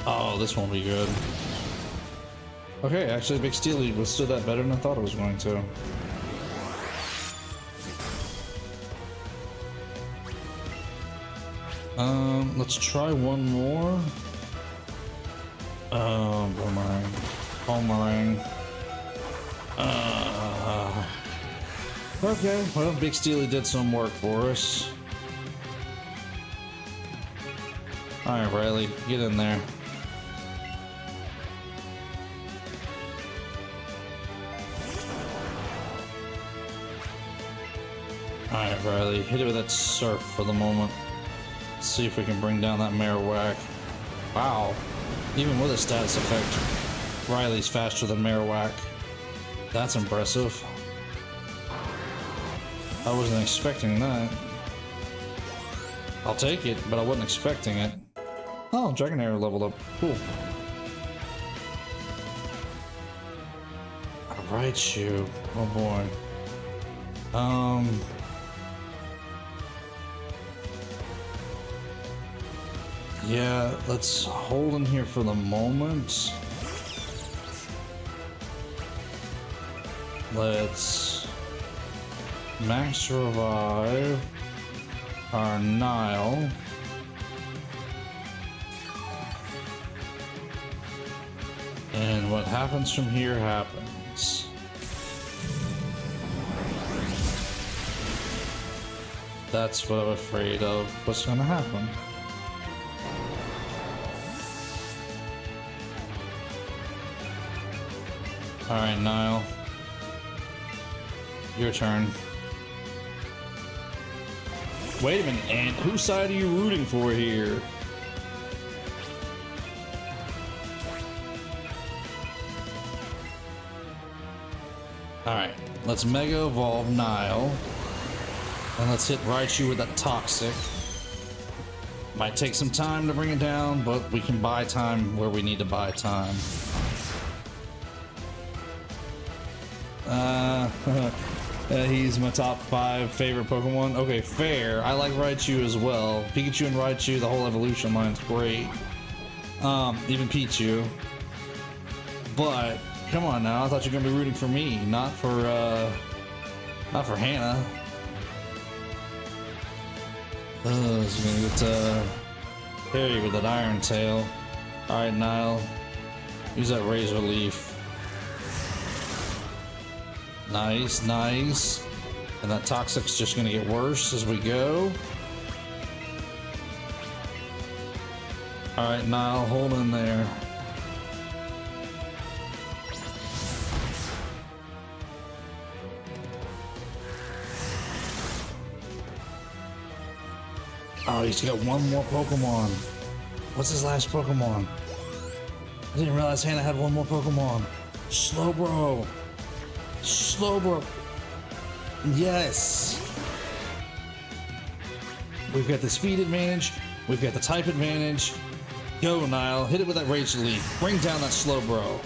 Oh, this won't be good. Okay, actually Big Steely withstood that better than I thought it was going to. Let's try one more. Boomerang. Boomerang. Okay, well, Big Steely did some work for us. Alright, Riley, get in there. Alright, Riley, hit it with that surf for the moment. Let's see if we can bring down that Marowak. Wow. Even with a status effect, Riley's faster than Marowak. That's impressive. I wasn't expecting that. I'll take it, but I wasn't expecting it. Oh, Dragon Arrow leveled up. Cool. Alright, you. Oh boy. Yeah, let's hold in here for the moment. Let's max revive our Nile. And what happens from here happens. That's what I'm afraid of. What's gonna happen? Alright, Nile. Your turn. Wait a minute, Ant. Whose side are you rooting for here? Alright, let's Mega Evolve Nile. And let's hit Raichu with that Toxic. Might take some time to bring it down, but we can buy time where we need to buy time. He's my top 5 favorite Pokemon. Okay, fair. I like Raichu as well. Pikachu and Raichu, the whole evolution line's great. Even Pichu. But come on now, I thought you were gonna be rooting for me, not for Hannah. He's gonna get Harry with that Iron Tail. Alright, Nile. Use that Razor Leaf. Nice, nice. And that Toxic's just gonna get worse as we go. Alright, Nile, hold in there. Oh, he's got one more Pokemon. What's his last Pokemon? I didn't realize Hannah had one more Pokemon. Slowbro. Slowbro. Yes. We've got the speed advantage. We've got the type advantage. Go, Nile. Hit it with that Razor Leaf. Bring down that Slowbro.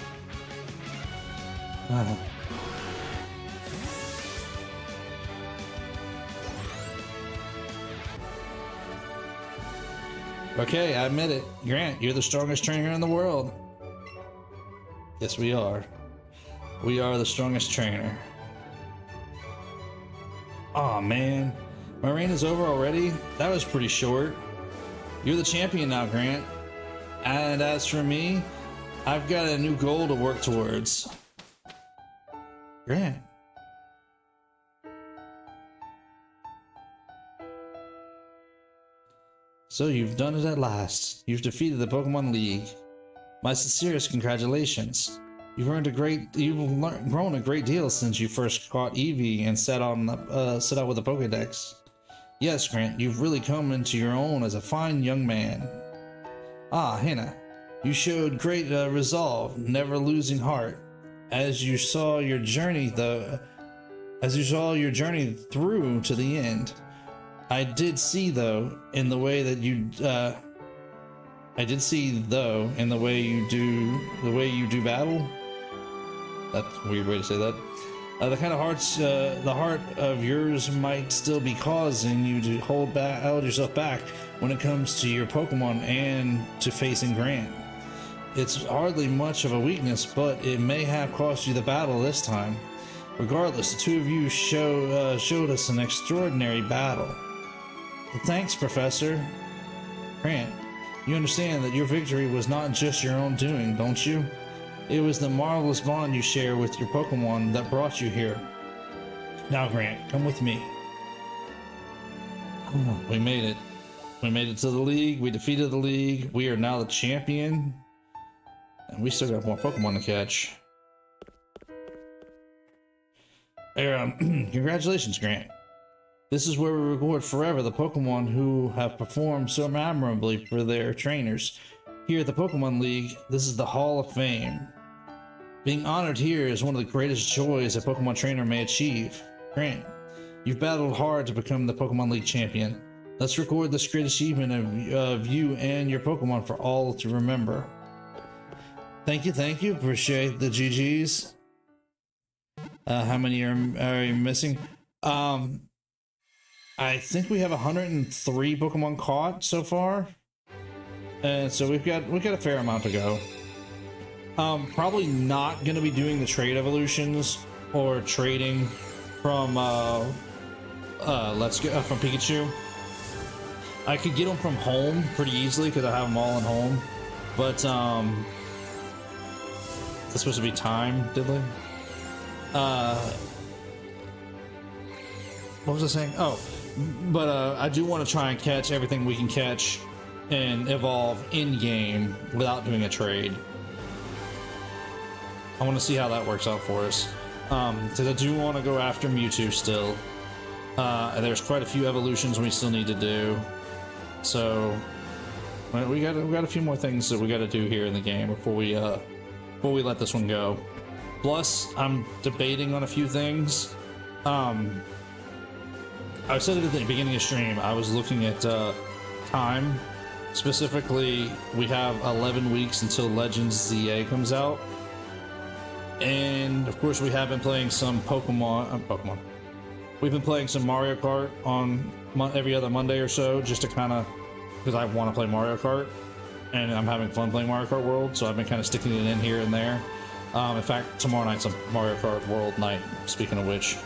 Okay, I admit it. Grant, you're the strongest trainer in the world. Yes, we are. We are the strongest trainer. Aw, man. My reign is over already? That was pretty short. You're the champion now, Grant. And as for me, I've got a new goal to work towards. Grant. So you've done it at last. You've defeated the Pokemon League. My sincerest congratulations. You've grown a great deal since you first caught Eevee and set out with the Pokédex. Yes, Grant, you've really come into your own as a fine young man. Ah, Hannah, you showed great resolve, never losing heart. As you saw your journey through to the end. I did see though in the way you do battle. That's a weird way to say that. The kind of the heart of yours might still be causing you to hold yourself back when it comes to your Pokemon and to facing Grant. It's hardly much of a weakness, but it may have cost you the battle this time. Regardless, the two of you showed us an extraordinary battle. Thanks, Professor. Grant, you understand that your victory was not just your own doing, don't you? It was the marvelous bond you share with your Pokemon that brought you here. Now, Grant, come with me. Oh, we made it. We made it to the league. We defeated the league. We are now the champion. And we still got more Pokemon to catch. Congratulations, Grant. This is where we reward forever the Pokemon who have performed so admirably for their trainers. Here at the Pokemon League, this is the Hall of Fame. Being honored here is one of the greatest joys a Pokemon trainer may achieve. Grant, you've battled hard to become the Pokemon League champion. Let's record this great achievement of you and your Pokemon for all to remember. Thank you. Appreciate the GGs. How many are you missing? I think we have 103 Pokemon caught so far. And so we've got a fair amount to go. Probably not going to be doing the trade evolutions or trading from from Pikachu. I could get them from home pretty easily because I have them all in home, but that's supposed to be time, diddly. What was I saying? Oh, but I do want to try and catch everything we can catch and evolve in game without doing a trade. I want to see how that works out for us, because I do want to go after Mewtwo still. There's quite a few evolutions we still need to do, so we got a few more things that we got to do here in the game before we let this one go. Plus, I'm debating on a few things. I said it at the beginning of stream. I was looking at time. Specifically, we have 11 weeks until Legends ZA comes out. And of course, we have been playing some Pokemon. We've been playing some Mario Kart on every other Monday or so, just to kind of, because I want to play Mario Kart, and I'm having fun playing Mario Kart World, so I've been kind of sticking it in here and there. In fact, tomorrow night's a Mario Kart World night, speaking of which.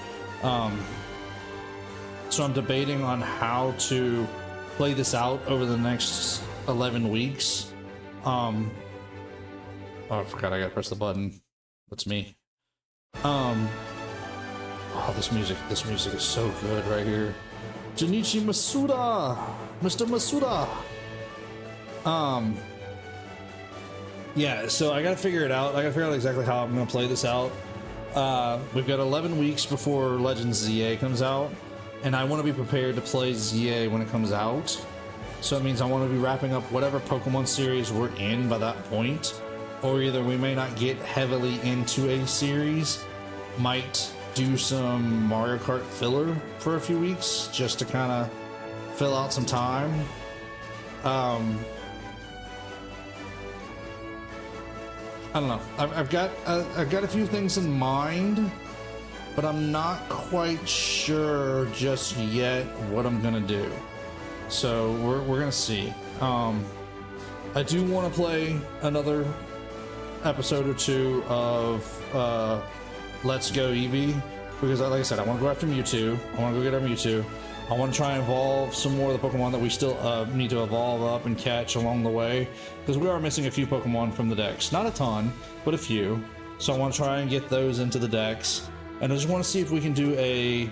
So I'm debating on how to play this out over the next 11 weeks. Oh, I forgot I gotta press the button. That's me. Oh, this music is so good right here. Junichi Masuda! Mr. Masuda! Yeah, so I gotta figure it out. I gotta figure out exactly how I'm gonna play this out. We've got 11 weeks before Legends ZA comes out, and I want to be prepared to play ZA when it comes out. So it means I want to be wrapping up whatever Pokemon series we're in by that point, or either we may not get heavily into a series, might do some Mario Kart filler for a few weeks just to kind of fill out some time. I don't know. I've got a few things in mind, but I'm not quite sure just yet what I'm gonna do. So we're gonna see. I do want to play another episode or two of Let's Go Eevee, because like I said, I want to go after Mewtwo. I want to go get our Mewtwo. I want to try and evolve some more of the Pokemon that we still need to evolve up and catch along the way, because we are missing a few Pokemon from the decks. Not a ton, but a few. So I want to try and get those into the decks, and I just want to see if we can do a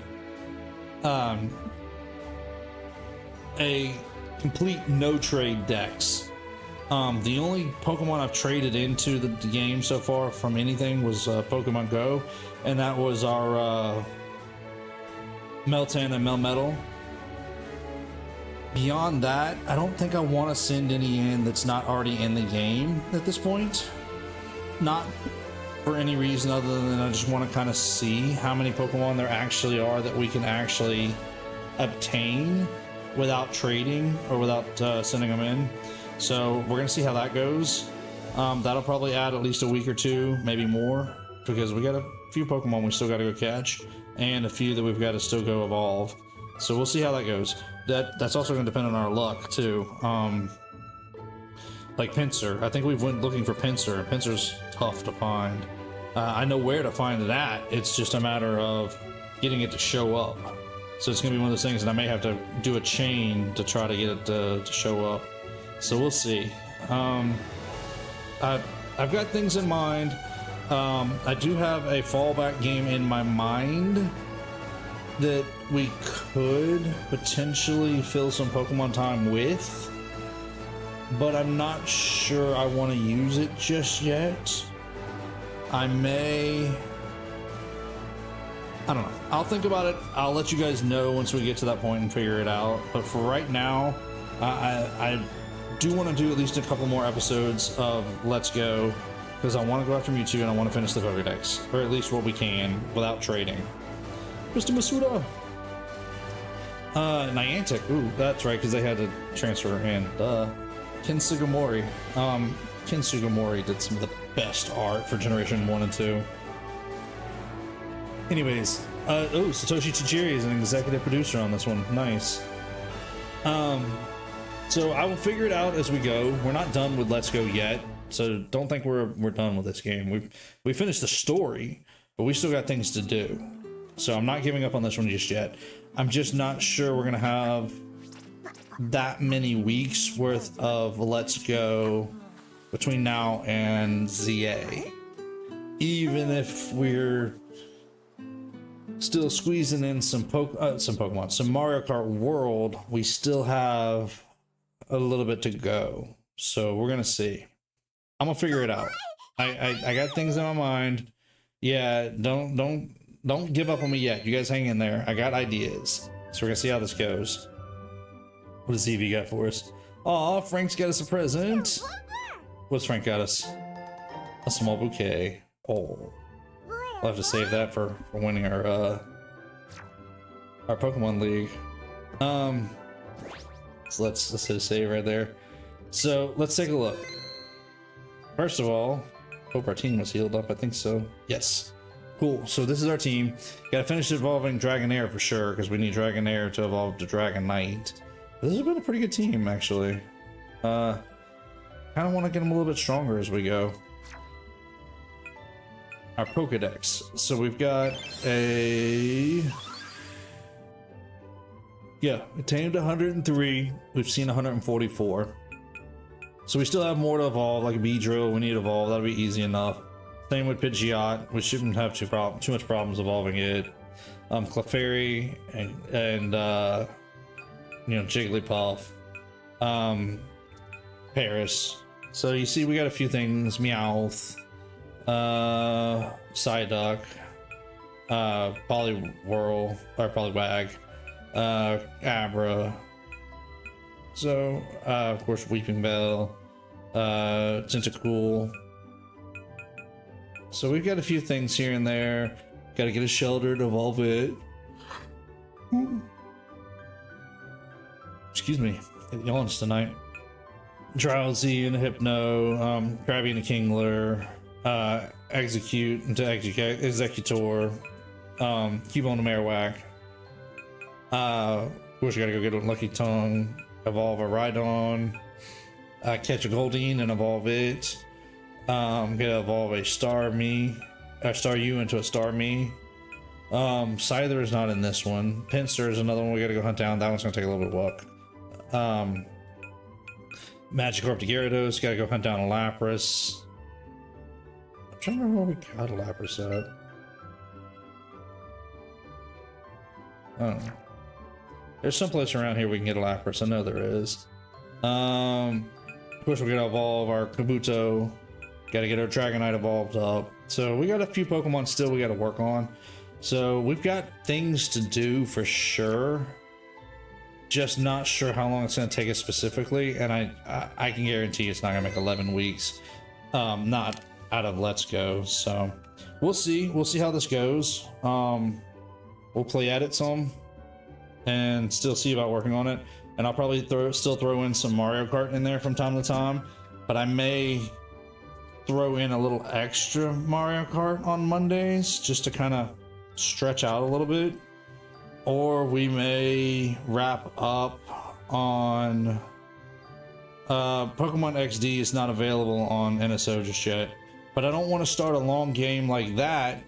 complete no trade decks. The only Pokemon I've traded into the game so far from anything was Pokemon Go, and that was our Meltan and Melmetal. Beyond that, I don't think I want to send any in that's not already in the game at this point. Not for any reason other than I just want to kind of see how many Pokemon there actually are that we can actually obtain without trading or without sending them in. So we're gonna see how that goes. That'll probably add at least a week or two, maybe more, because we got a few Pokemon we still got to go catch, and a few that we've got to still go evolve. So we'll see how that goes. That's also going to depend on our luck too. Like Pinsir, I think we've went looking for Pinsir, and Pinsir's tough to find. I know where to find it at. It's just a matter of getting it to show up. So it's going to be one of those things that I may have to do a chain to try to get it to show up. So we'll see. I've got things in mind. I do have a fallback game in my mind that we could potentially fill some Pokemon time with, but I'm not sure I want to use it just yet. I don't know. I'll think about it. I'll let you guys know once we get to that point and figure it out. But for right now, I do want to do at least a couple more episodes of Let's Go, because I want to go after Mewtwo and I want to finish the Pokedex, or at least what we can without trading. Mr. Masuda! Niantic. Ooh, that's right, because they had to transfer in. Ken Sugimori. Ken Sugimori did some of the best art for Generation 1 and 2. Anyways, Satoshi Tajiri is an executive producer on this one. Nice. So I will figure it out as we go. We're not done with Let's Go yet, so don't think we're done with this game. We finished the story, but we still got things to do. So I'm not giving up on this one just yet. I'm just not sure we're gonna have that many weeks worth of Let's Go between now and ZA. Even if we're still squeezing in some Mario Kart World, we still have a little bit to go. So we're gonna see. I'm gonna figure it out. I got things in my mind. Yeah, don't give up on me yet. You guys hang in there. I got ideas. So we're gonna see how this goes. What does Eevee got for us? Aw, Frank's got us a present. What's Frank got us? A small bouquet. Oh, we'll have to save that for winning our Pokemon League. So let's hit a save right there. So let's take a look. First of all, hope our team was healed up. I think so. Yes. Cool. So this is our team. Got to finish evolving Dragonair for sure, because we need Dragonair to evolve to Dragonite. This has been a pretty good team, actually. Kind of want to get them a little bit stronger as we go. Our Pokedex. So we've got a... Yeah, we tamed 103. We've seen 144. So we still have more to evolve, like a Beedrill. We need to evolve. That'll be easy enough. Same with Pidgeot. We shouldn't have too much problems evolving it. Clefairy and Jigglypuff. Paris. So you see, we got a few things. Meowth. Psyduck. Poliwhirl. Or Poliwag. Abra. So, of course, Weeping Bell. Tentacool. So we've got a few things here and there. Gotta get a shelter to evolve it. Excuse me, it yawns tonight. Drowsy and a Hypno, Krabby and a Kingler, Execute into Executor, Cubone and Marowak. Of course, you gotta go get a Lucky Tongue, evolve a Rhydon, catch a Goldeen and evolve it. Gonna evolve a Starmie, Staryu into a Starmie. Scyther is not in this one. Pinsir is another one we gotta go hunt down. That one's gonna take a little bit of luck. Magikarp to Gyarados, gotta go hunt down a Lapras. I'm trying to remember where we got a Lapras at. I don't know. There's someplace around here we can get a Lapras. I know there is. Of course, we're gonna evolve our Kabuto. Gotta get our Dragonite evolved up. So we got a few Pokemon still we gotta work on. So we've got things to do for sure. Just not sure how long it's gonna take us specifically. And I can guarantee it's not gonna make 11 weeks. Not out of Let's Go. So we'll see. We'll see how this goes. We'll play at it some and still see about working on it. And I'll probably still throw in some Mario Kart in there from time to time. But I may throw in a little extra Mario Kart on Mondays just to kind of stretch out a little bit. Or we may wrap up on Pokemon XD is not available on NSO just yet. But I don't want to start a long game like that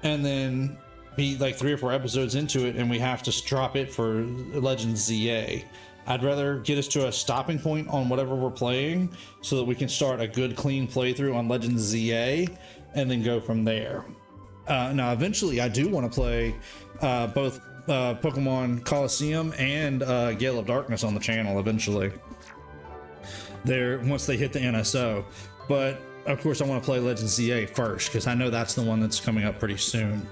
and then be like 3 or 4 episodes into it and we have to drop it for Legends ZA. I'd rather get us to a stopping point on whatever we're playing so that we can start a good clean playthrough on Legends ZA and then go from there. Now eventually I do want to play both Pokemon Coliseum and Gale of Darkness on the channel eventually. Once they hit the NSO, but of course I want to play Legends ZA first because I know that's the one that's coming up pretty soon,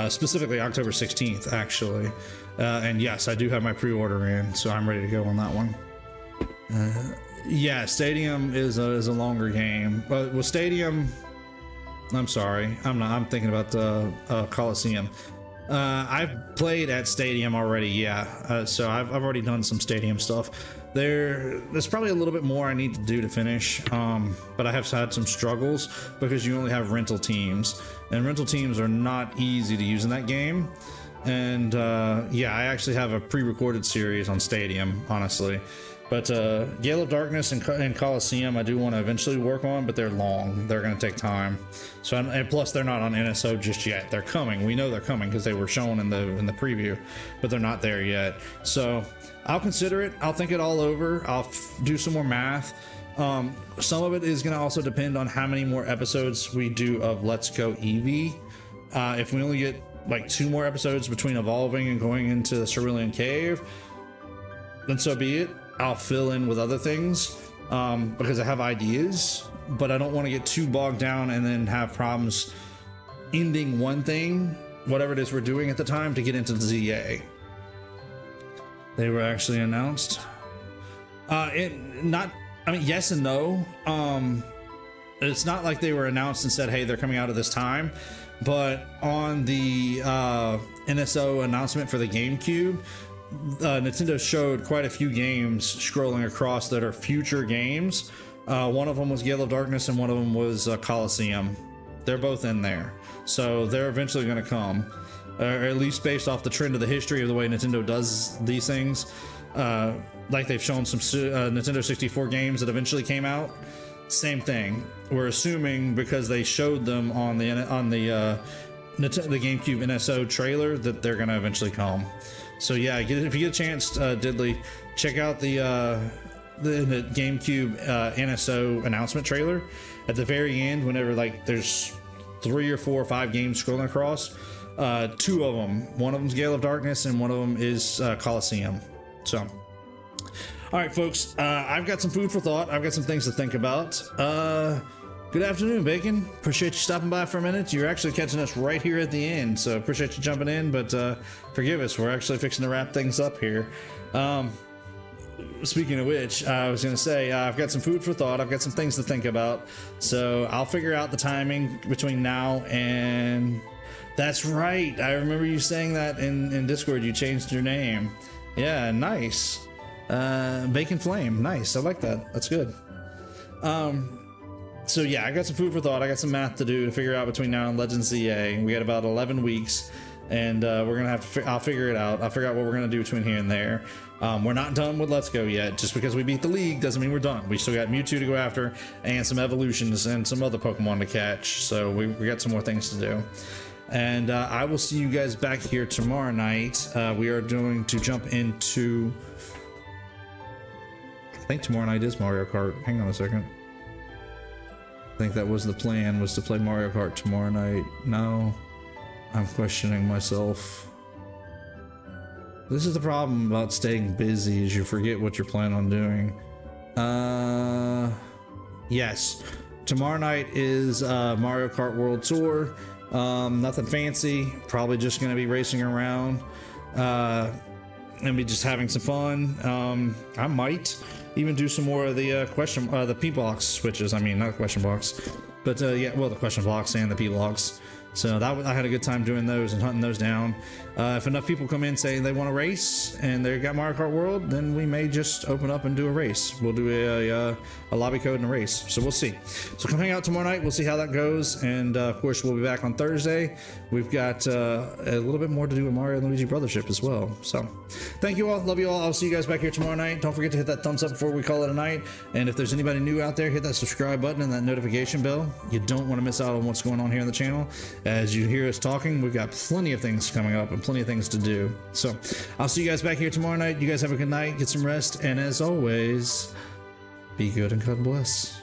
specifically October 16th actually. And yes, I do have my pre-order in, so I'm ready to go on that one. Yeah, Stadium is a longer game, but with Stadium, I'm sorry, I'm thinking about the Coliseum. I've played at Stadium already, yeah. So I've already done some Stadium stuff. There's probably a little bit more I need to do to finish, but I have had some struggles because you only have rental teams, and rental teams are not easy to use in that game. And yeah, I actually have a pre-recorded series on Stadium, honestly. But Gale of Darkness and Coliseum I do want to eventually work on, but they're long. They're going to take time. So and plus they're not on NSO just yet. They're coming. We know they're coming because they were shown in the preview, but they're not there yet. So I'll consider it. I'll think it all over. I'll do some more math. Some of it is going to also depend on how many more episodes we do of Let's Go Eevee. If we only get like 2 more episodes between evolving and going into the Cerulean Cave, then so be it. I'll fill in with other things because I have ideas, but I don't want to get too bogged down and then have problems ending one thing, whatever it is we're doing at the time, to get into the ZA. They were actually announced. Yes and no. It's not like they were announced and said, hey, they're coming out at this time, but on the NSO announcement for the GameCube, Nintendo showed quite a few games scrolling across that are future games. One of them was Gale of Darkness and one of them was Coliseum. They're both in there, so they're eventually going to come, or at least based off the trend of the history of the way Nintendo does these things. Like they've shown some Nintendo 64 games that eventually came out. Same thing. We're assuming because they showed them on the GameCube NSO trailer that they're going to eventually come. So yeah, if you get a chance, Diddley, check out the GameCube NSO announcement trailer. At the very end, whenever like there's 3 or 4 or 5 games scrolling across, 2 of them, one of them's Gale of Darkness and one of them is Coliseum. So, all right, folks, I've got some food for thought. I've got some things to think about. Good afternoon, Bacon. Appreciate you stopping by for a minute. You're actually catching us right here at the end, so appreciate you jumping in, but forgive us, we're actually fixing to wrap things up here. Speaking of which, I was going to say, I've got some food for thought. I've got some things to think about, so I'll figure out the timing between now and... That's right, I remember you saying that in Discord. You changed your name. Yeah, nice. Bacon Flame, nice. I like that. That's good. So yeah, I got some food for thought. I got some math to do to figure out between now and Legends ZA. We got about 11 weeks, and we're gonna have to. I'll figure it out. I'll figure out what we're gonna do between here and there. We're not done with Let's Go yet. Just because we beat the league doesn't mean we're done. We still got Mewtwo to go after, and some evolutions, and some other Pokemon to catch. So we got some more things to do. And I will see you guys back here tomorrow night. We are going to jump into. I think tomorrow night is Mario Kart. Hang on a second. I think that was the plan, was to play Mario Kart tomorrow night. No, I'm questioning myself. This is the problem about staying busy, is you forget what you're planning on doing. Yes, tomorrow night is Mario Kart World Tour. Nothing fancy, probably just gonna be racing around and be just having some fun. I might even do some more of the the P-Blocks switches. I mean, not question box, but yeah, well, the question blocks and the P-Blocks. So I had a good time doing those and hunting those down. If enough people come in saying they want to race and they got Mario Kart World, then we may just open up and do a race. We'll do a lobby code and a race. So we'll see. So come hang out tomorrow night. We'll see how that goes. And of course, we'll be back on Thursday. We've got a little bit more to do with Mario and Luigi Brothership as well. So thank you all. Love you all. I'll see you guys back here tomorrow night. Don't forget to hit that thumbs up before we call it a night. And if there's anybody new out there, hit that subscribe button and that notification bell. You don't want to miss out on what's going on here on the channel. As you hear us talking, we've got plenty of things coming up and plenty of things to do. So I'll see you guys back here tomorrow night. You guys have a good night, get some rest, and as always, be good and God bless.